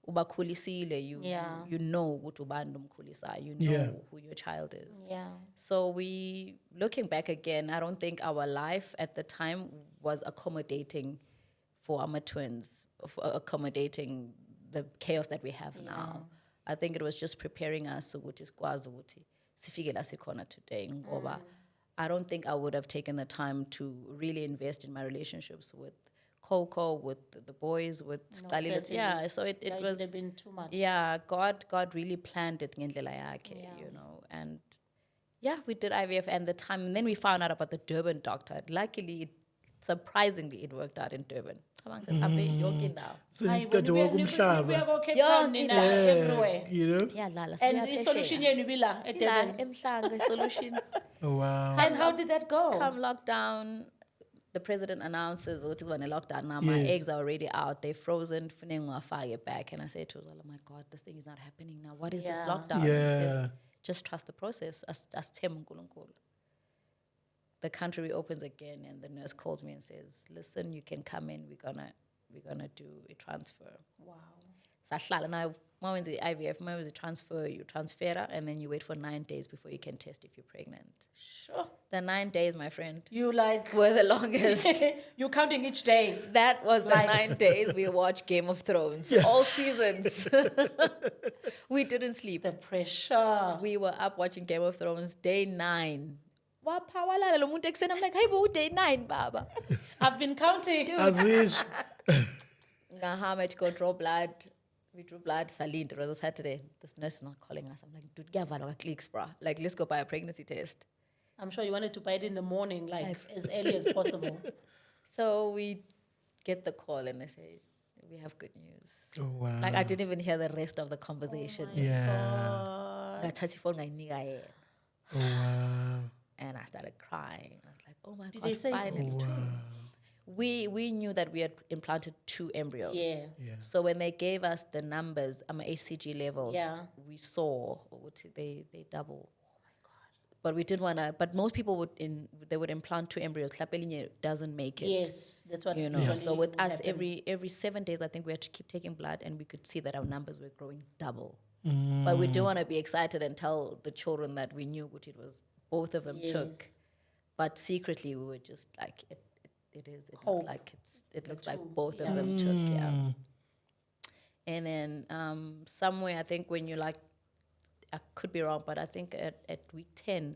ubakhulisile, you know ukuthi ubani umkhulisayo, you know who your child is. Yeah. So we, looking back again, I don't think our life at the time was accommodating for our twins, for accommodating the chaos that we have now. I think it was just preparing us ukuthi sikwazi ukuthi sifike la sikhona today ngoba I don't think I would have taken the time to really invest in my relationships with Coco, with the boys, with Kalilas. certainly. Yeah, so it It was would have been too much. yeah, God really planned it ngendlela yakhe, you know. And yeah, we did IVF and the time and then we found out about the Durban doctor. Luckily, surprisingly, it worked out in Durban. So Hayi, that when we umhlaba. go Cape Yeah, Town, nina, everywhere. You know? Yeah, Lala. And the solution yenu be la, at Durban. Solution. Oh, wow. And how did that go? Come lockdown, the president announces what is when a lockdown now. My Yes. eggs are already out. They're frozen. Fire back. And I say to her, oh my God, this thing is not happening now. What is this Yeah. lockdown? He Yeah. says, just trust the process. As the country reopens again, and the nurse calls me and says, listen, you can come in. We're gonna do a transfer. Wow. Sahlala now. When the IVF, when was the transfer, you transfer her, and then you wait for 9 days before you can test if you're pregnant. Sure. The 9 days, my friend, You like, were the longest. you're counting each day. That was the Like- 9 days we watched Game of Thrones, all seasons. We didn't sleep. The pressure. We were up watching Game of Thrones day 9. Wapawalala lo muntu ekuseni. I'm like, hey, but day 9, baba. I've been counting. Aziz. Ngahama to go draw blood. We drew blood, Salin, it was a Saturday. This nurse is not calling us. I'm like, dude, give a clicks, bruh. Like, let's go buy a pregnancy test. I'm sure you wanted to buy it in the morning, like as early as possible. So we get the call and they say, we have good news. Oh, wow. Like, I didn't even hear the rest of the conversation. Yeah. Ngathatha ifoni ngayinika yena. Oh, wow. And I started crying. I was like, oh my Did God, they say finally. it's twins? We knew that we had implanted 2 embryos. Yeah. Yeah. So when they gave us the numbers, HCG levels, Yeah. we saw they double. Oh my God! But we didn't want to. But most people would implant 2 embryos. Klapelinye doesn't make it. Yes, that's what You know. usually So with would us, happen. every 7 days, I think we had to keep taking blood, and we could see that our numbers were growing double. But we didn't want to be excited and tell the children that we knew what it was. Both of them took. Yes. But secretly, we were just like, it Hope. looks like it looks like two, both of them took, yeah. And then somewhere, I think when you like, I could be wrong, but I think at week 10,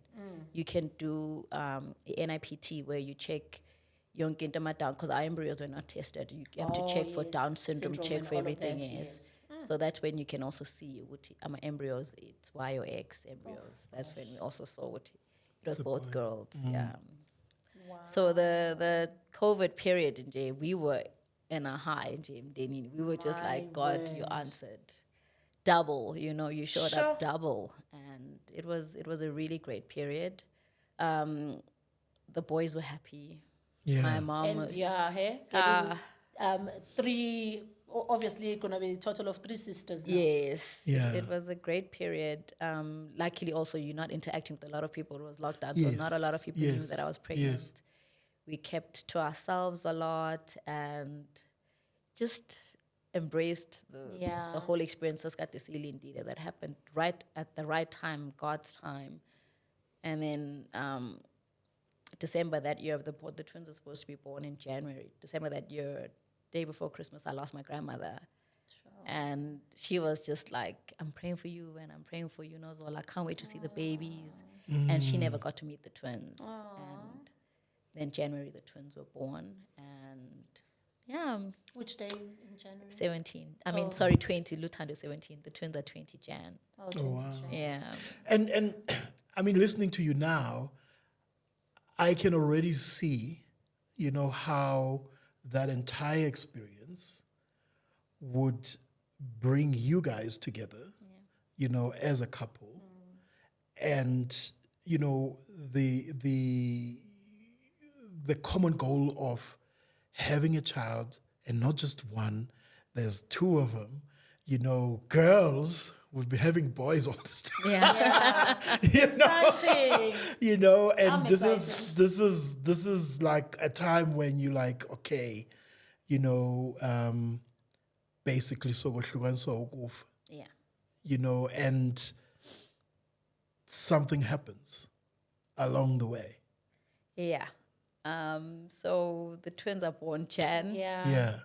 you can do NIPT where you check young down because our embryos were not tested. You have to check for yes, Down syndrome, check and for all of everything, that, yes. So that's when you can also see what embryos, it's Y or X embryos. That's when we also saw what it was both girls, yeah. Wow. So the COVID period in J, we were in a high in J. We were just My like, God, you word. answered double. You know, you showed Sure. up double, and it was a really great period. The boys were happy. Yeah. My mom, And yeah, hey, getting 3, obviously gonna be a total of 3 sisters now. yes, Yeah. it was a great period. Luckily, also you're not interacting with a lot of people. It was locked down, Yes. so not a lot of people knew Yes. that I was pregnant. Yes. We kept to ourselves a lot, and just embraced the whole experience that happened right at the right time, God's time. And then December that year, the twins were supposed to be born in January. December that year, day before Christmas, I lost my grandmother. And she was just like, I'm praying for you and I'm praying for you, Nozola. I can't wait to see the babies. And she never got to meet the twins. And then January, the twins were born. And yeah. Which day in January? 17. 20. Luthando 17. The twins are 20 Jan. Oh, 20 wow. Jan. Yeah. And I mean, listening to you now, I can already see, how that entire experience would bring you guys together, as a couple. And, the common goal of having a child, and not just one, there's two of them, girls, we've been having boys all this time. Yeah. Exciting. And I'm this excited. is like a time when you're like, okay, basically so Yeah. And something happens along the way. Yeah. So the twins are born Jan. Yeah.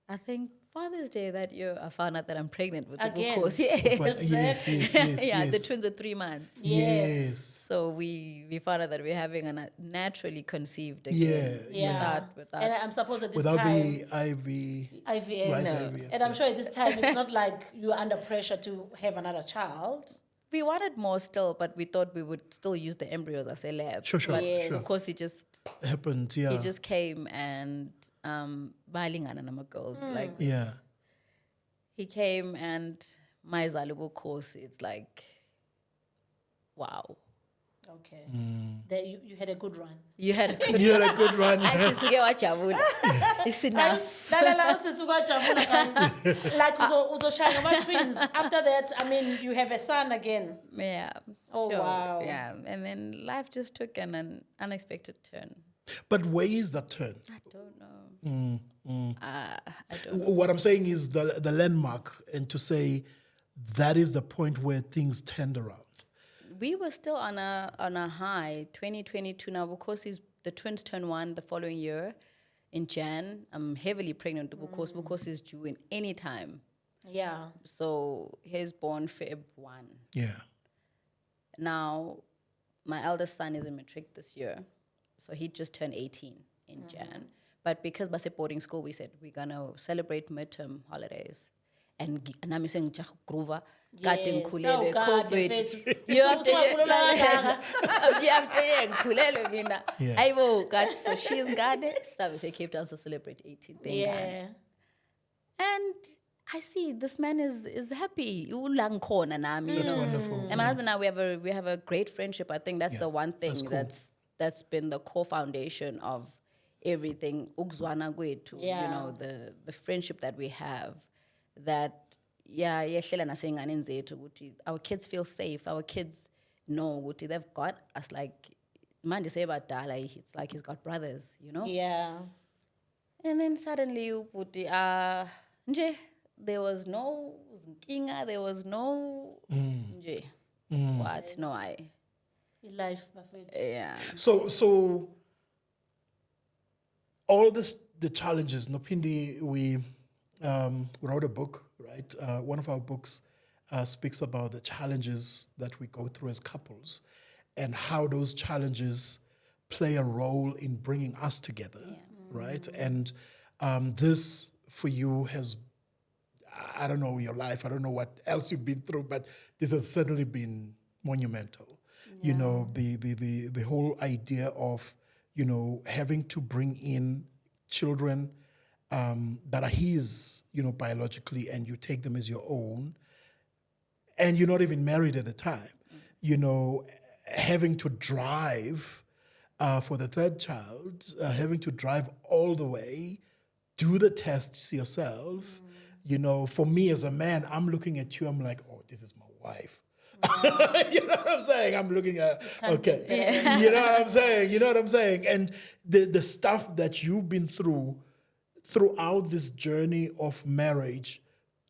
I think Father's Day that year, I found out that I'm pregnant with the Again. glucose. Yes. Yes. Yeah, the yes. twins are 3 months. Yes. So we found out that we're having a naturally conceived again. Yeah. Without And I'm supposed at this Without time, the IVF. Right, No. IVF, And I'm sure at this time it's not like you're under pressure to have another child. we wanted more still, but we thought we would still use the embryos as a lab. Sure, But Yes. sure. of course, he just Happened, yeah. came and balingana nama girls. Like Yeah. he came and my Zalubo course, it's like, wow. Okay. That you had a good run. You had a good You had a good run. It's enough. Lalela sisukajabula guys. Like uzoshaya ngama twins. After that, I mean, you have a son again. Yeah. Oh, wow. Yeah. And then life just took an unexpected turn. But where is that turn? I don't know. I don't know. What I'm saying is the landmark, and to say that is the point where things turned around. We were still on a high, 2022 now, because the twins turned 1 the following year in Jan. I'm heavily pregnant because he's due in any time. Yeah. So he's born Feb 1. Yeah. Now, my eldest son is in matric this year, so he just turned 18 in Jan. But because Base boarding school, we said we're gonna celebrate midterm holidays. And I'm saying Groova, Yes. COVID. You Yeah. So she's got it. So we say Cape Town to celebrate 18. Thank God. Yeah. And I see this man is happy. That's wonderful. And my husband and I, we have a great friendship. I think that's the one thing that's cool. that's been the core foundation of everything. Ukuzwana kwethu, the friendship that we have. That our kids feel safe. Our kids know they've got us. Like man, they say about Dala, it's like he's got brothers, Yeah. And then suddenly, there was no Nkinga, there was no what? Yes. No, I. Life, perfect. Yeah. So all the challenges, Nopindi, we wrote a book, right? One of our books speaks about the challenges that we go through as couples and how those challenges play a role in bringing us together, right? And this for you has, I don't know your life, I don't know what else you've been through, but this has certainly been monumental. Yeah. The whole idea of, having to bring in children that are his, biologically, and you take them as your own, and you're not even married at the time, having to drive for the third child, having to drive all the way, do the tests yourself. For me as a man, I'm looking at you, I'm like, oh, this is my wife. You know what I'm saying? I'm looking at, okay. You know what I'm saying? And the stuff that you've been through throughout this journey of marriage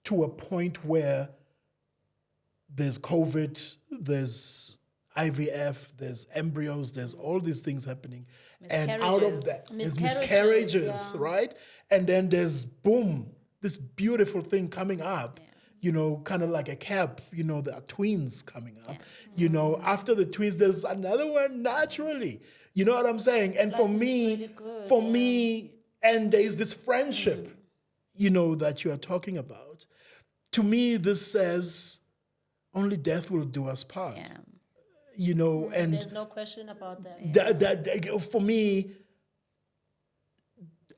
to a point where there's COVID, there's IVF, there's embryos, there's all these things happening. And out of that, there's miscarriages, right? And then there's, boom, this beautiful thing coming up, kind of like a cap, there are twins coming up. After the twins, there's another one naturally. You know what I'm saying? And for me, and there's this friendship, that you are talking about. To me, this says only death will do us part. And there's no question about that. That for me,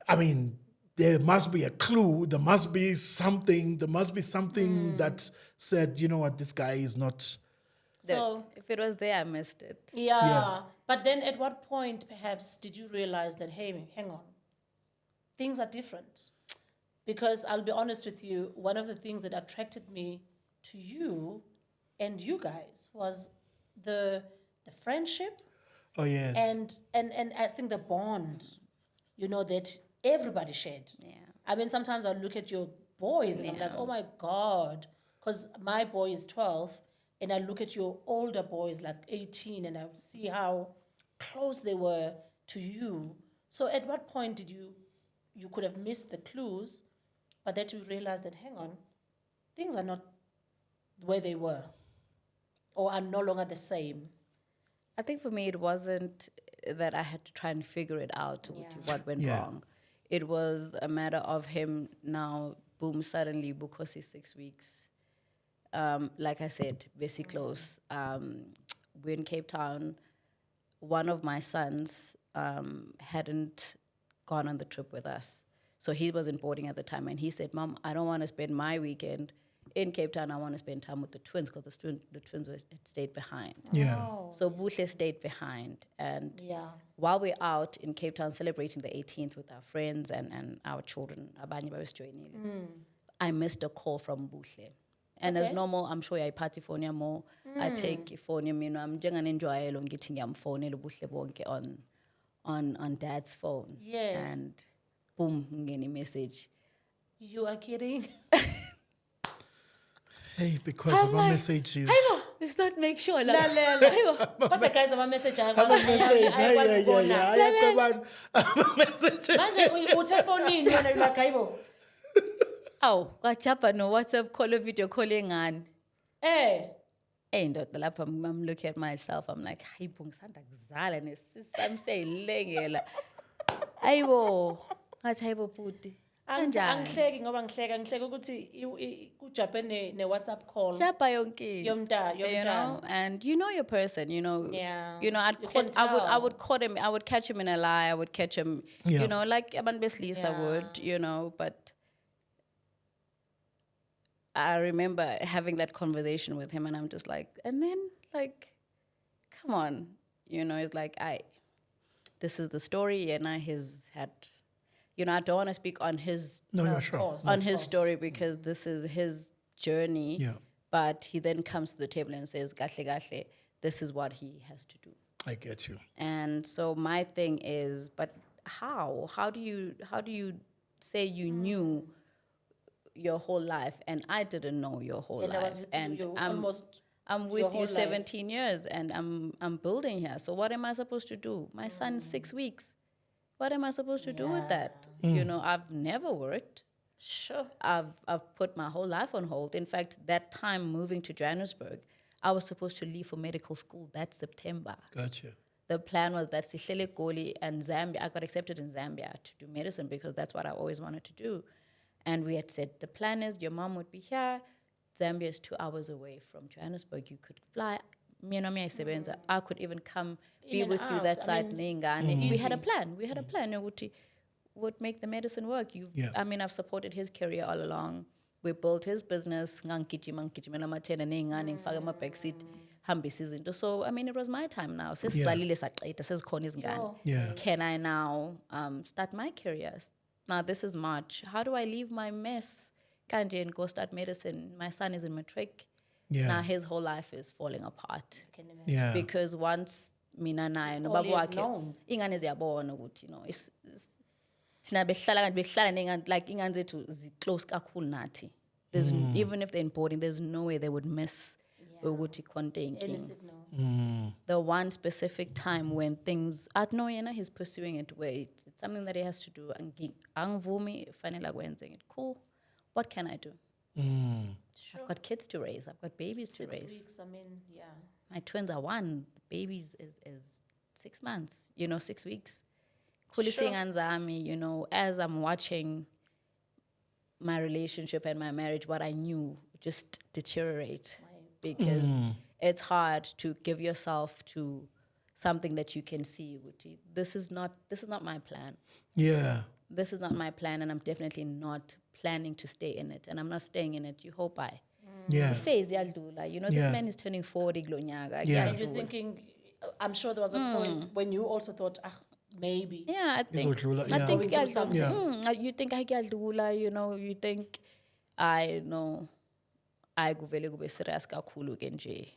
I mean, there must be a clue. There must be something. That said, you know what, this guy is not. So if it was there, I missed it. Yeah. But then at what point, perhaps, did you realize that, hey, hang on, things are different? Because I'll be honest with you, one of the things that attracted me to you and you guys was the friendship. Oh, yes. And I think the bond, that everybody shared. Yeah. I mean, sometimes I look at your boys and I'm like, oh my God, because my boy is 12, and I look at your older boys like 18, and I see how close they were to you. So at what point did you could have missed the clues, but that you realized that, hang on, things are not where they were or are no longer the same? I think for me, it wasn't that I had to try and figure it out what went wrong. It was a matter of him now, boom, suddenly, because he's 6 weeks. Like I said, very close. We're in Cape Town. One of my sons hadn't gone on the trip with us. So he was in boarding at the time, and he said, Mom, I don't want to spend my weekend in Cape Town. I want to spend time with the twins, because the twins had stayed behind. Yeah. So Buhle stayed behind. And while we're out in Cape Town celebrating the 18th with our friends and our children, I missed a call from Buhle. And as normal, I'm sure I party phone more. I take phone, I'm just enjoy getting phone Buhle on Dad's phone. Yeah. And boom, any message. You are kidding? Hey, because of our messages. Let's not make sure. But the guys have a message. I was Oh, kwachapa no WhatsApp call or video calling on. And I'm looking at myself. I'm like, hey, I'm saying, lengela. Ayo, that's how puti. Angihleki ukuthi kuJapan ne WhatsApp call. Yomda. And you know your person, Yeah. I would call him, I would catch him in a lie, I would catch him, like Aban Beslisa would, but I remember having that conversation with him, and I'm just like, and then come on, it's like, this is the story, and he's had, I don't want to speak on his story, because this is his journey. Yeah. But he then comes to the table and says, "Gahle, this is what he has to do." I get you. And so my thing is, but how? How do you say you knew your whole life and I didn't know your whole life? I'm with you 17 years, and I'm building here. So what am I supposed to do? My son's 6 weeks. What am I supposed to do with that? I've never worked. Sure. I've put my whole life on hold. In fact, that time moving to Johannesburg, I was supposed to leave for medical school that September. Gotcha. The plan was that Sihlele Goli and Zambia, I got accepted in Zambia to do medicine, because that's what I always wanted to do. And we had said, the plan is your mom would be here. Zambia is 2 hours away from Johannesburg. You could fly. I could even come be with you that side. We had a plan. We had a plan. Would make the medicine work. I've supported his career all along. We built his business. So, it was my time now. Can I now start my career? Now, this is March. How do I leave my mess, Kanje, and go start medicine? My son is in matric. Yeah. Now his whole life is falling apart. Yeah. Because once mina naye no baba wakhe ingane ziyabona ukuthi Sina behlala like inganze to close kakhulu nathi. There's even if they're in boarding, there's no way they would miss ukuthi konke Any inking. signal. The one specific time when things at no yena he's pursuing it where it's something that he has to do. Angvumi fanele akwenze it. Cool. What can I do? Sure. I've got kids to raise. I've got babies 6 to raise. weeks, I mean, yeah. My twins are 1. The babies is 6 months. 6 weeks. Kulising anzami, as I'm watching my relationship and my marriage, what I knew just deteriorate because it's hard to give yourself to something that you can see. This is not my plan. Yeah. This is not my plan, and I'm definitely not planning to stay in it. And I'm not staying in it. You hope I. Yeah. Phase yaldula. This Yeah. man is turning 40 glonyaga. Yeah. And you're thinking, I'm sure there was a point when you also thought, maybe. Yeah, I think. Izodlula, I yeah. think Going through something. you think I you think I know I guvele kube serious kakhulu ke nje.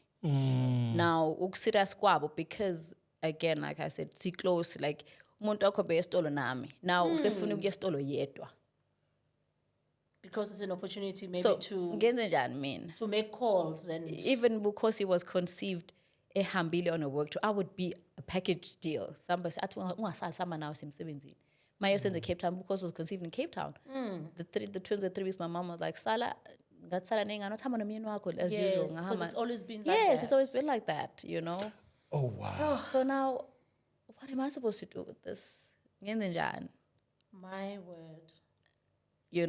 Now ukuserious kwabo because again like I said si close like umuntu wakho besitolo nami. Now usefuna ukuya esitolo yedwa. Because it's an opportunity maybe So to ngenze njani mina? make calls and Even because he was conceived ehambile on a work trip, I would be a package deal. Somebody said, ungasali sama nawe semsebenzini. My year in Cape Town because was conceived in Cape Town. The twins were 3 weeks. My mom was like, Sala, ngatsala nenga not hama nomyeni wakho as usual. yes, because it's always been like Yes, that. it's always been like that, Oh, wow. So now, what am I supposed to do with this? Ngenze njani? My word. You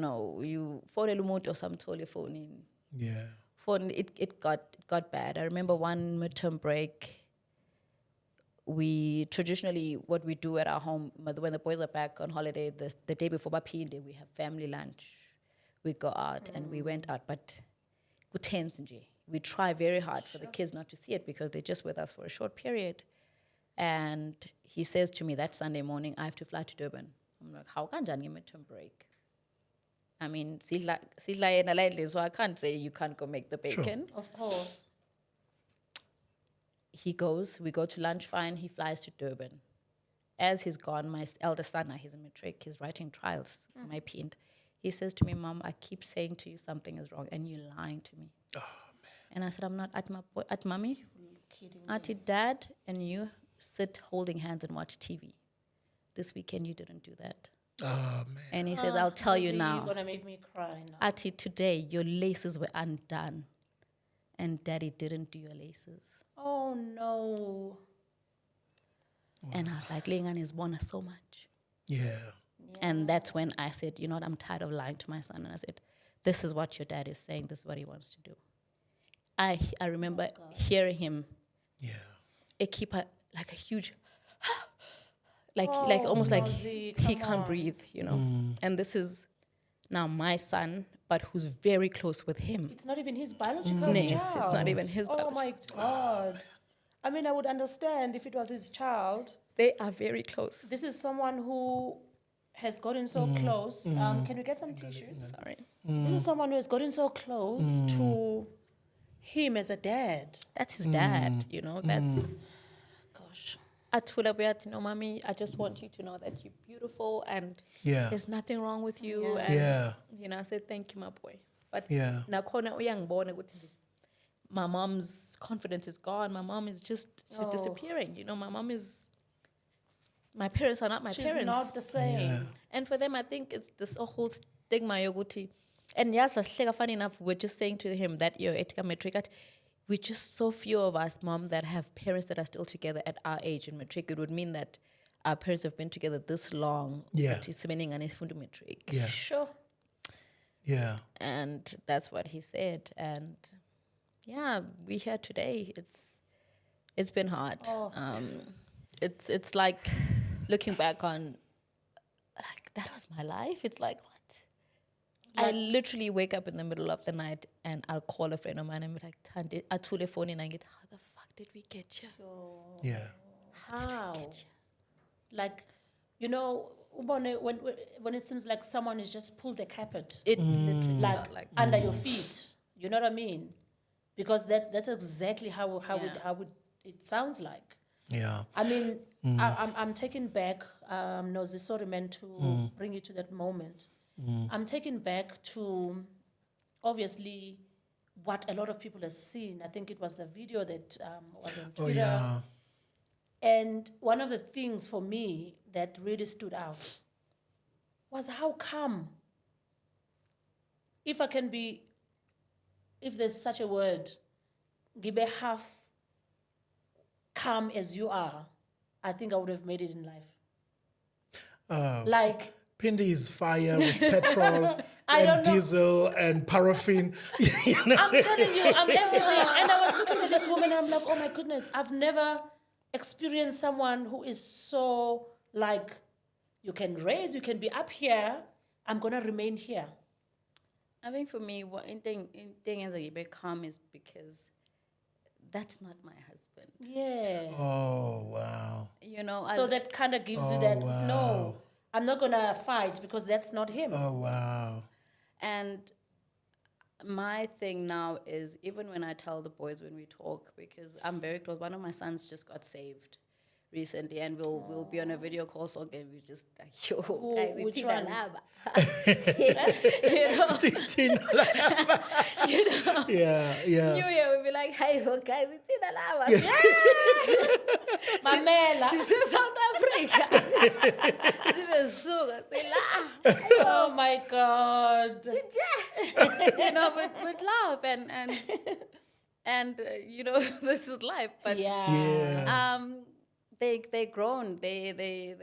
phone umuntu osamthole phone. Yeah. Phone it got bad. I remember one midterm break. We traditionally what we do at our home when the boys are back on holiday, the day before Bapinde, we have family lunch. We go out and we went out, but kutense nje. We try very hard for the kids not to see it because they're just with us for a short period. And he says to me that Sunday morning, I have to fly to Durban. I'm like, how can you midterm break? I mean, sidla yena lightly, so I can't say you can't go make the bacon. Of course. He goes, we go to lunch, fine, he flies to Durban. As he's gone, my eldest son, now he's in matric, he's writing trials, my pinned. He says to me, Mom, I keep saying to you something is wrong, and you're lying to me. Oh, man. And I said, I'm not at mommy, auntie, dad, and you sit holding hands and watch TV. This weekend, you didn't do that. Oh, man. And he says, I'll tell you now. You're going to make me cry now. Auntie, today, your laces were undone, and daddy didn't do your laces. Oh, no. And I was like, Lingani is born so much. Yeah. And that's when I said, you know what, I'm tired of lying to my son. And I said, this is what your dad is saying. This is what he wants to do. I remember hearing him. Yeah. Keep like a huge, like almost like Nozi, he come can't on. breathe, And this is now my son, but who's very close with him. It's not even his biological child. Yes, it's not even his Oh, my God. I mean, I would understand if it was his child. They are very close. This is someone who has gotten so close. Can we get some tissues? Sorry. This is someone who has gotten so close to him as a dad. That's his dad, that's... Gosh. Atula Beat, mommy, I just want you to know that you're beautiful and Yeah. there's nothing wrong with you. Yeah. And, I said, thank you, my boy. But Yeah. nakhona uyangibona ukuthi my mom's confidence is gone. My mom is she's disappearing. My parents are not my She's parents. not the same. Yeah. And for them, I think it's this whole stigma yoguti. And yes, funny enough, we're just saying to him that you're etika matric. We're just so few of us, Mom, that have parents that are still together at our age in matric. It would mean that our parents have been together this long. Yeah. Matric. Yeah. Sure. Yeah. And that's what he said. And yeah, we're here today. It's been hard. Oh, It's like looking back on, like, that was my life. It's like, what? I literally wake up in the middle of the night and I'll call a friend of mine and be like, Tande, Atule phone and I get, how the fuck did we get here? Yeah. How? Like, when it seems like someone has just pulled the carpet, It literally like, felt like under your feet. You know what I mean? Because that's exactly how it sounds like. Yeah. I mean, I'm taken back, Nozi, sorry man, to bring you to that moment. I'm taken back to, obviously, what a lot of people have seen. I think it was the video that was on Oh, Twitter. yeah. And one of the things for me that really stood out was how come, if there's such a word, give a half calm as you are, I think I would have made it in life. Like, Pindi is fire with petrol I and don't know. diesel and paraffin. I'm telling you, I'm everything. And I was looking at this woman and I'm like, oh my goodness, I've never experienced someone who is so like, you can be up here, I'm going to remain here. I think for me, one thing is that you become is because that's not my husband. Yeah. Oh, wow. You know, So that kind of gives you that, wow. no, I'm not going to fight because that's not him. Oh, wow. and my thing now is, even when I tell the boys when we talk, because I'm very close, one of my sons just got saved recently, and we'll be on a video call, so again we just like, yo, guys, which it's one? you know, Yeah. New Year we'll be like, hey, oh, guys, it's in Alaba. Mamela. She's in South Africa. Oh my God. You know, with love and you know, this is life. But Yeah. they grown. They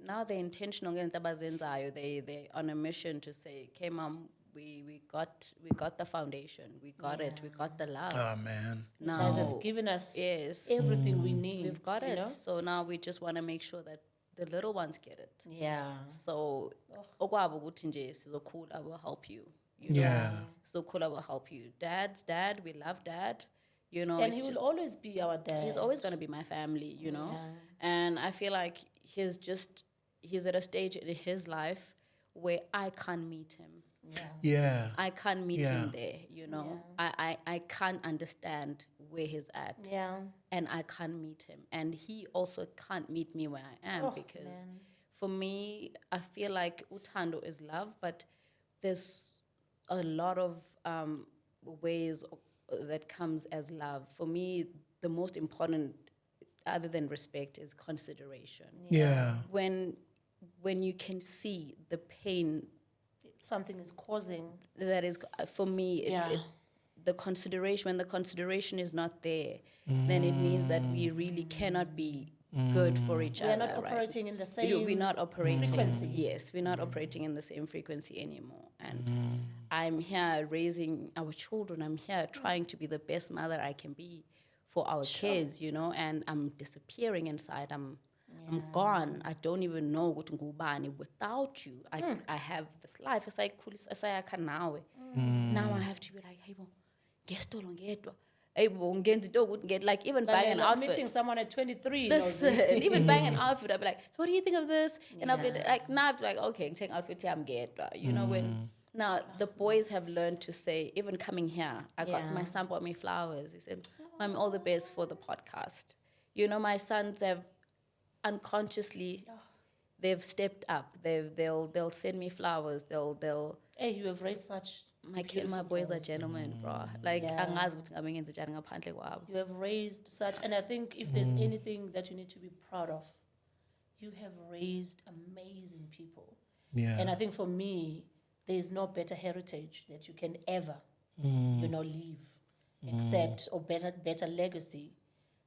now they're intentional. They on a mission to say, okay, mom, we got the foundation. We got it. We got the love. Oh, man. You guys have given us everything we need. We've got you it. know? So now we just want to make sure that the little ones get it. Yeah. So okwabo ukuthi nje sizokhula, will help you. You know? Yeah. So Kula will help you. Dad's dad, we love dad. You know, And he will always be our dad. he's always gonna be my family, you know. And I feel like he's at a stage in his life where I can't meet him. Yeah. I can't meet him there, you know. I can't understand where he's at. Yeah. And I can't meet him. And he also can't meet me where I am, because for me, I feel like Utando is love, but there's a lot of ways that comes as love. For me, the most important, other than respect, is consideration. Yeah. When you can see the pain Something is causing. that is, for me, the consideration, when the consideration is not there, then it means that we really cannot be good for each other. We are not operating in the same We're not operating frequency. Yes, we're not operating in the same frequency anymore. And I'm here raising our children. I'm here trying to be the best mother I can be for our kids, you know, and I'm disappearing inside. I'm gone. I don't even know what ngubani without you. I have this life. It's like now I have to be like, hey, guess get like even buying an outfit. Meeting someone at 23. Listen, even buying an outfit, I'll be like, so what do you think of this? And I'll be like, now I'm like, okay, take outfit, I'm get. You know, when now the boys have learned to say, even coming here, my son bought me flowers. He said, Mommy, all the best for the podcast. You know, my sons have unconsciously, they've stepped up. They'll send me flowers. They'll. Hey, you have raised such. My boys are gentlemen, bro. Like, you have raised such, and I think if there's anything that you need to be proud of, you have raised amazing people. Yeah. And I think for me, there's no better heritage that you can ever, leave, except, or better legacy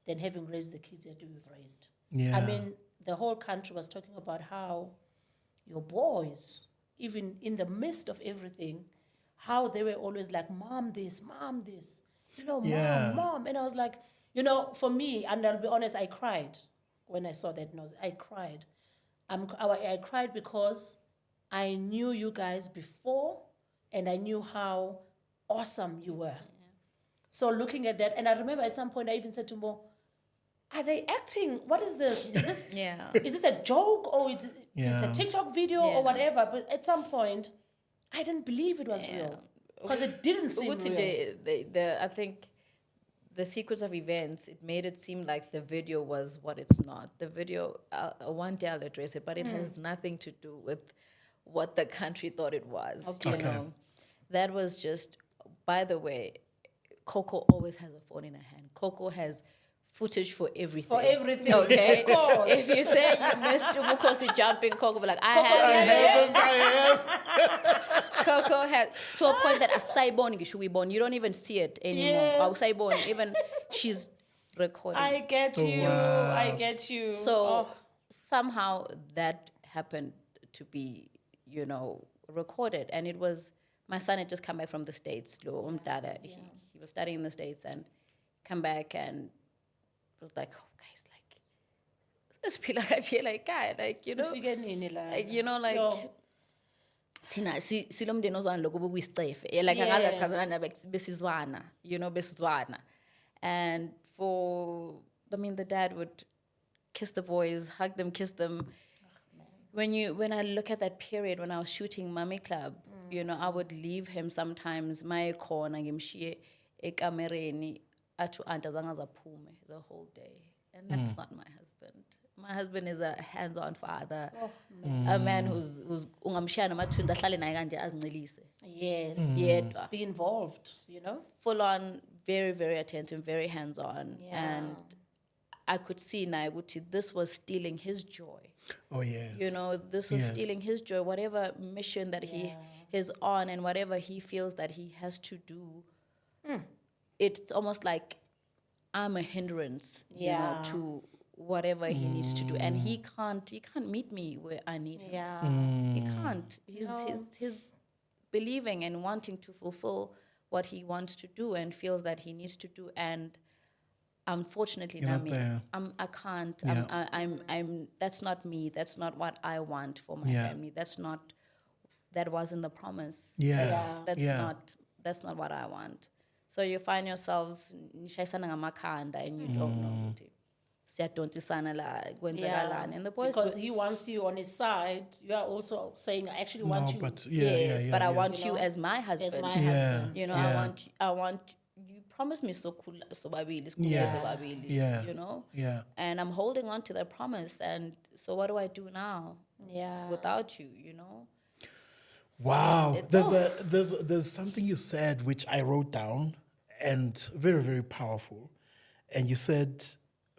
than having raised the kids that you've raised. Yeah. I mean, the whole country was talking about how your boys, even in the midst of everything, how they were always like, Mom, this, Mom. And I was like, for me, and I'll be honest, I cried when I saw that news. I cried. I cried because I knew you guys before, and I knew how awesome you were. Yeah. So looking at that, and I remember at some point I even said to Mo, are they acting? What is this? Is this is this a joke, or it's a TikTok video or whatever? But at some point, I didn't believe it was real, because it didn't seem real. I think the sequence of events, it made it seem like the video was what it's not. The video, one day I'll address it, but it has nothing to do with what the country thought it was. Okay. You know, that was just. By the way, Coco always has a phone in her hand. Coco has footage for everything. For everything. Okay. Of course. If you say you missed Ubukosi jumping, Coco be like, I have. Coco had to a point that you don't even see it anymore. Yes. Even she's recording. I get you. wow. I get you. So somehow that happened to be, recorded, and it was my son had just come back from the States. He was studying in the States and come back and was like, oh, guys, like, let's be like, guy, like, thina silomndeni ozwana lokho bokuyisicefe like angazachazana nabe besizwana besizwana. And the dad would kiss the boys, hug them, kiss them. When I look at that period when I was shooting Mummy Club, I would leave him sometimes my corner ngimshiye ekamereni athu antazangazaphume the whole day, and that's not my husband. My husband is a hands-on father, a man who's ungamshiya namathunzi ahlale naye kanje azincelise. Yes. Be involved, Full on, very, very attentive, very hands-on. And I could see now this was stealing his joy. Oh, yes. This was stealing his joy. Whatever mission that he is on and whatever he feels that he has to do, it's almost like I'm a hindrance, to whatever he needs to do. And he can't meet me where I need him. He can't. He's believing and wanting to fulfill what he wants to do and feels that he needs to do. And unfortunately, You're not there. I can't. Yeah. I'm. That's not me. That's not what I want for my family. That wasn't the promise. That's not what I want. So you find yourselves nishayisana ngamakhanda and you don't know. Siyadontisana la kwenzakalani. And the boys because he wants you on his side, you are also saying, I actually want you. But but I want you as my husband. As my husband. I want you promised me so cool sobabili, and I'm holding on to that promise. And so what do I do now? Without you, Wow. There's something you said which I wrote down and very, very powerful. And you said,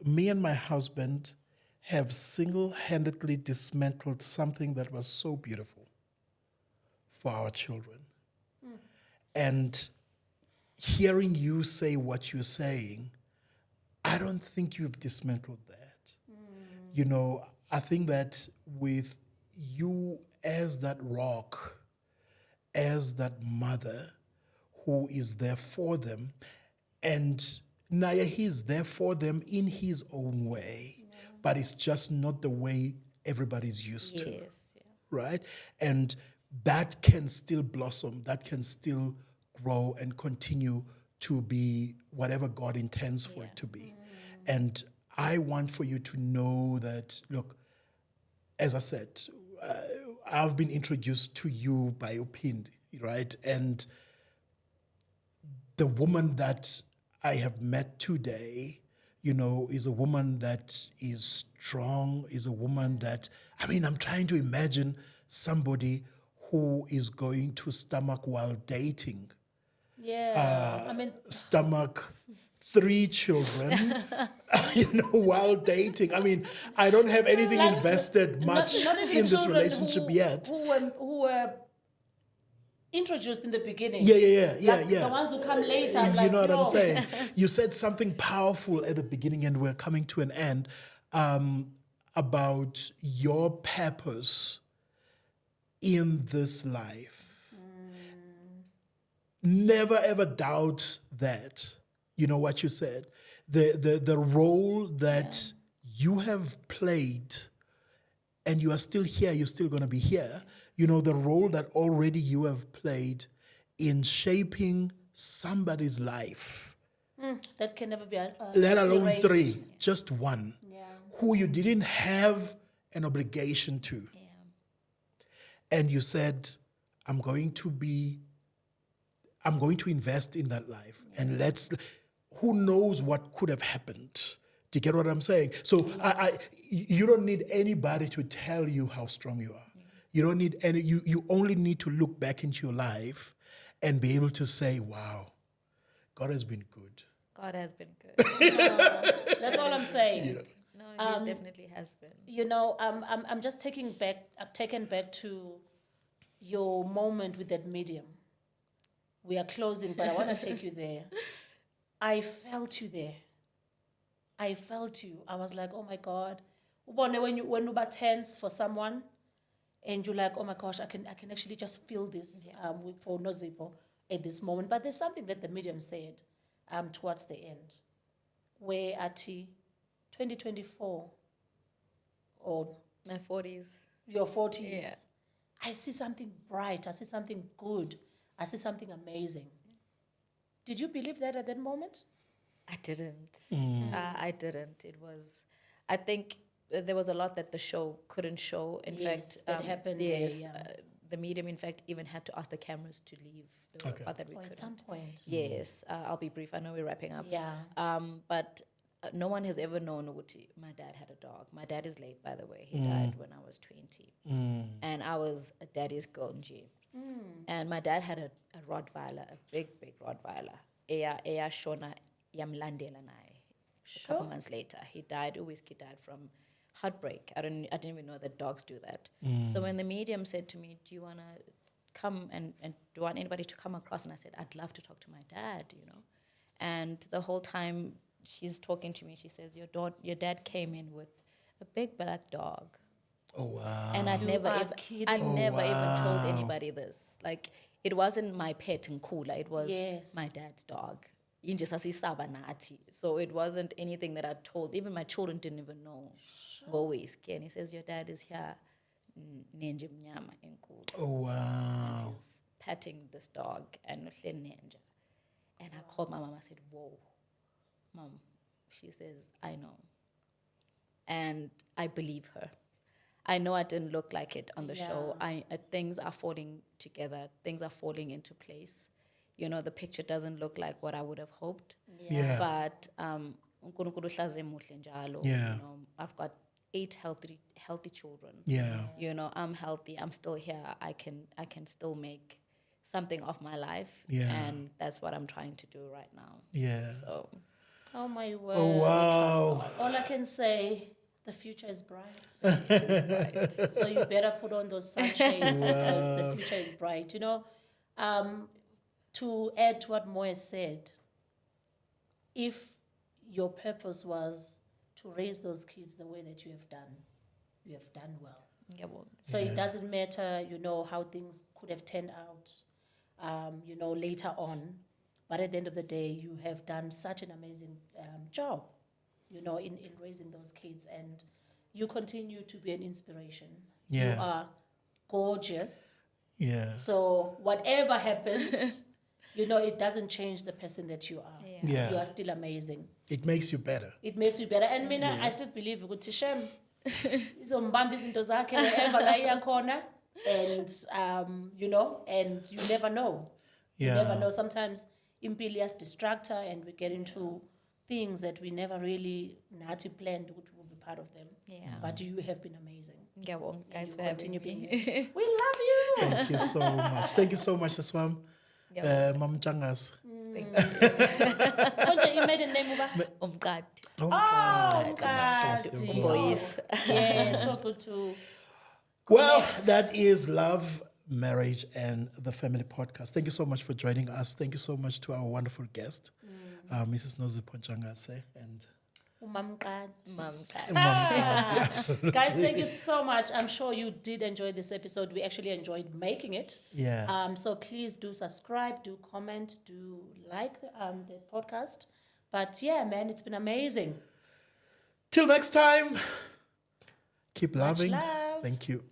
me and my husband have single-handedly dismantled something that was so beautiful for our children. And hearing you say what you're saying, I don't think you've dismantled that. I think that with you as that rock, as that mother who is there for them, and Naya, he's there for them in his own way, but it's just not the way everybody's used to, right? And that can still blossom, that can still grow and continue to be whatever God intends for it to be. And I want for you to know that, look, as I said, I've been introduced to you by Upindi, right? And the woman that I have met today, is a woman that is strong, is a woman that, I'm trying to imagine somebody who is going to stomach while dating. Stomach 3 children, while dating. I don't have anything invested much not in this relationship yet. Who were introduced in the beginning. The ones who come later. You know what I'm saying? You said something powerful at the beginning, and we're coming to an end, about your purpose in this life. Never ever doubt that. You know what you said? The role that you have played, and you are still here, you're still going to be here. The role that already you have played in shaping somebody's life. That can never be let alone erased. 3, just 1, who you didn't have an obligation to. And you said, I'm going to invest in that life. And who knows what could have happened. Do you get what I'm saying? So you don't need anybody to tell you how strong you are. You don't need any. You only need to look back into your life and be able to say, "Wow, God has been good." God has been good. That's all I'm saying. No, he definitely has been. You know, I'm just taken back to your moment with that medium. We are closing, but I want to take you there. I felt you there. I felt you. I was like, oh my God. When you were tense for someone, and you're like, oh my gosh, I can actually just feel this for Nozipho at this moment. But there's something that the medium said towards the end, where at 2024 or My 40s. your 40s, Yeah. I see something bright, I see something good, I see something amazing. Did you believe that at that moment? I didn't. I didn't. It was, I think there was a lot that the show couldn't show. In Yes, fact, that happened there, Yes, yeah. the medium, in fact, even had to ask the cameras to leave the Okay. part that we Or couldn't. at some point? Yes, I'll be brief. I know we're wrapping up. Yeah. But no one has ever known Uguti. My dad had a dog. My dad is late, by the way. He died when I was 20. And I was a daddy's girl in G. And my dad had a Rottweiler, a big Rottweiler. Eya Shona Yamlandela Nai. A couple months later, he died. Whiskey died from heartbreak. I didn't even know that dogs do that. So when the medium said to me, "Do you want to come and do you want anybody to come across?" And I said, "I'd love to talk to my dad," you know. And the whole time she's talking to me, she says, your dad came in with a big black dog. Oh wow! And I'd You never are even kidding. even told anybody this. Like, it wasn't my pet and cooler, it was Yes. my dad's dog. So it wasn't anything that I told. Even my children didn't even know. Go whiskey. And he says, "Your dad is here. Ninja mnyama enkulu." Oh wow! He's patting this dog and ninja. And I called my mom. I said, "Whoa, Mom." She says, "I know." And I believe her. I know I didn't look like it on the show. Things are falling together. Things are falling into place. You know, the picture doesn't look like what I would have hoped. Yeah. But uNkulunkulu uhlaze muhle njalo. Yeah. You know, I've got 8 healthy children. Yeah. You know, I'm healthy. I'm still here. I can still make something of my life. Yeah. And that's what I'm trying to do right now. Yeah. So Oh my word. Oh wow! All I can say, the future is bright. right. So you better put on those sunshades because the future is bright. You know, to add to what Moe said, if your purpose was to raise those kids the way that you have done well. Yeah, well, So it doesn't matter, you know, how things could have turned out, you know, later on. But at the end of the day, you have done such an amazing job, you know, in raising those kids. And you continue to be an inspiration. Yeah. You are gorgeous. Yeah. So whatever happened, you know, it doesn't change the person that you are. Yeah. You are still amazing. It makes you better. It makes you better. And mina, I still believe ukuthi Shem izombamba izinto zakhe wherever la iya khona, and you know, and you never know. You Yeah. never know. Sometimes impilo iyasidistract her and we get into things that we never really nathi planned ukuthi we'll be part of them. Yeah. But you have been amazing. yeah, well, guys, You for having continue being me. here. We love you. Thank you so much. Thank you so much, Swam. Yeah. Mom Ntshangase. Thank you. Konje you made a name uba? Umqadi. Oh, Oh, Mkati. Boys. Yeah, so good to. Well, that is Love, Marriage, and the Family Podcast. Thank you so much for joining us. Thank you so much to our wonderful guest, Mrs. Nozipho Ntshangase, and Umamqadi. Mom. absolutely. Guys, thank you so much. I'm sure you did enjoy this episode. We actually enjoyed making it. Yeah. So please do subscribe, do comment, do like the podcast. But yeah, man, it's been amazing. Till next time, keep loving. love. Thank you.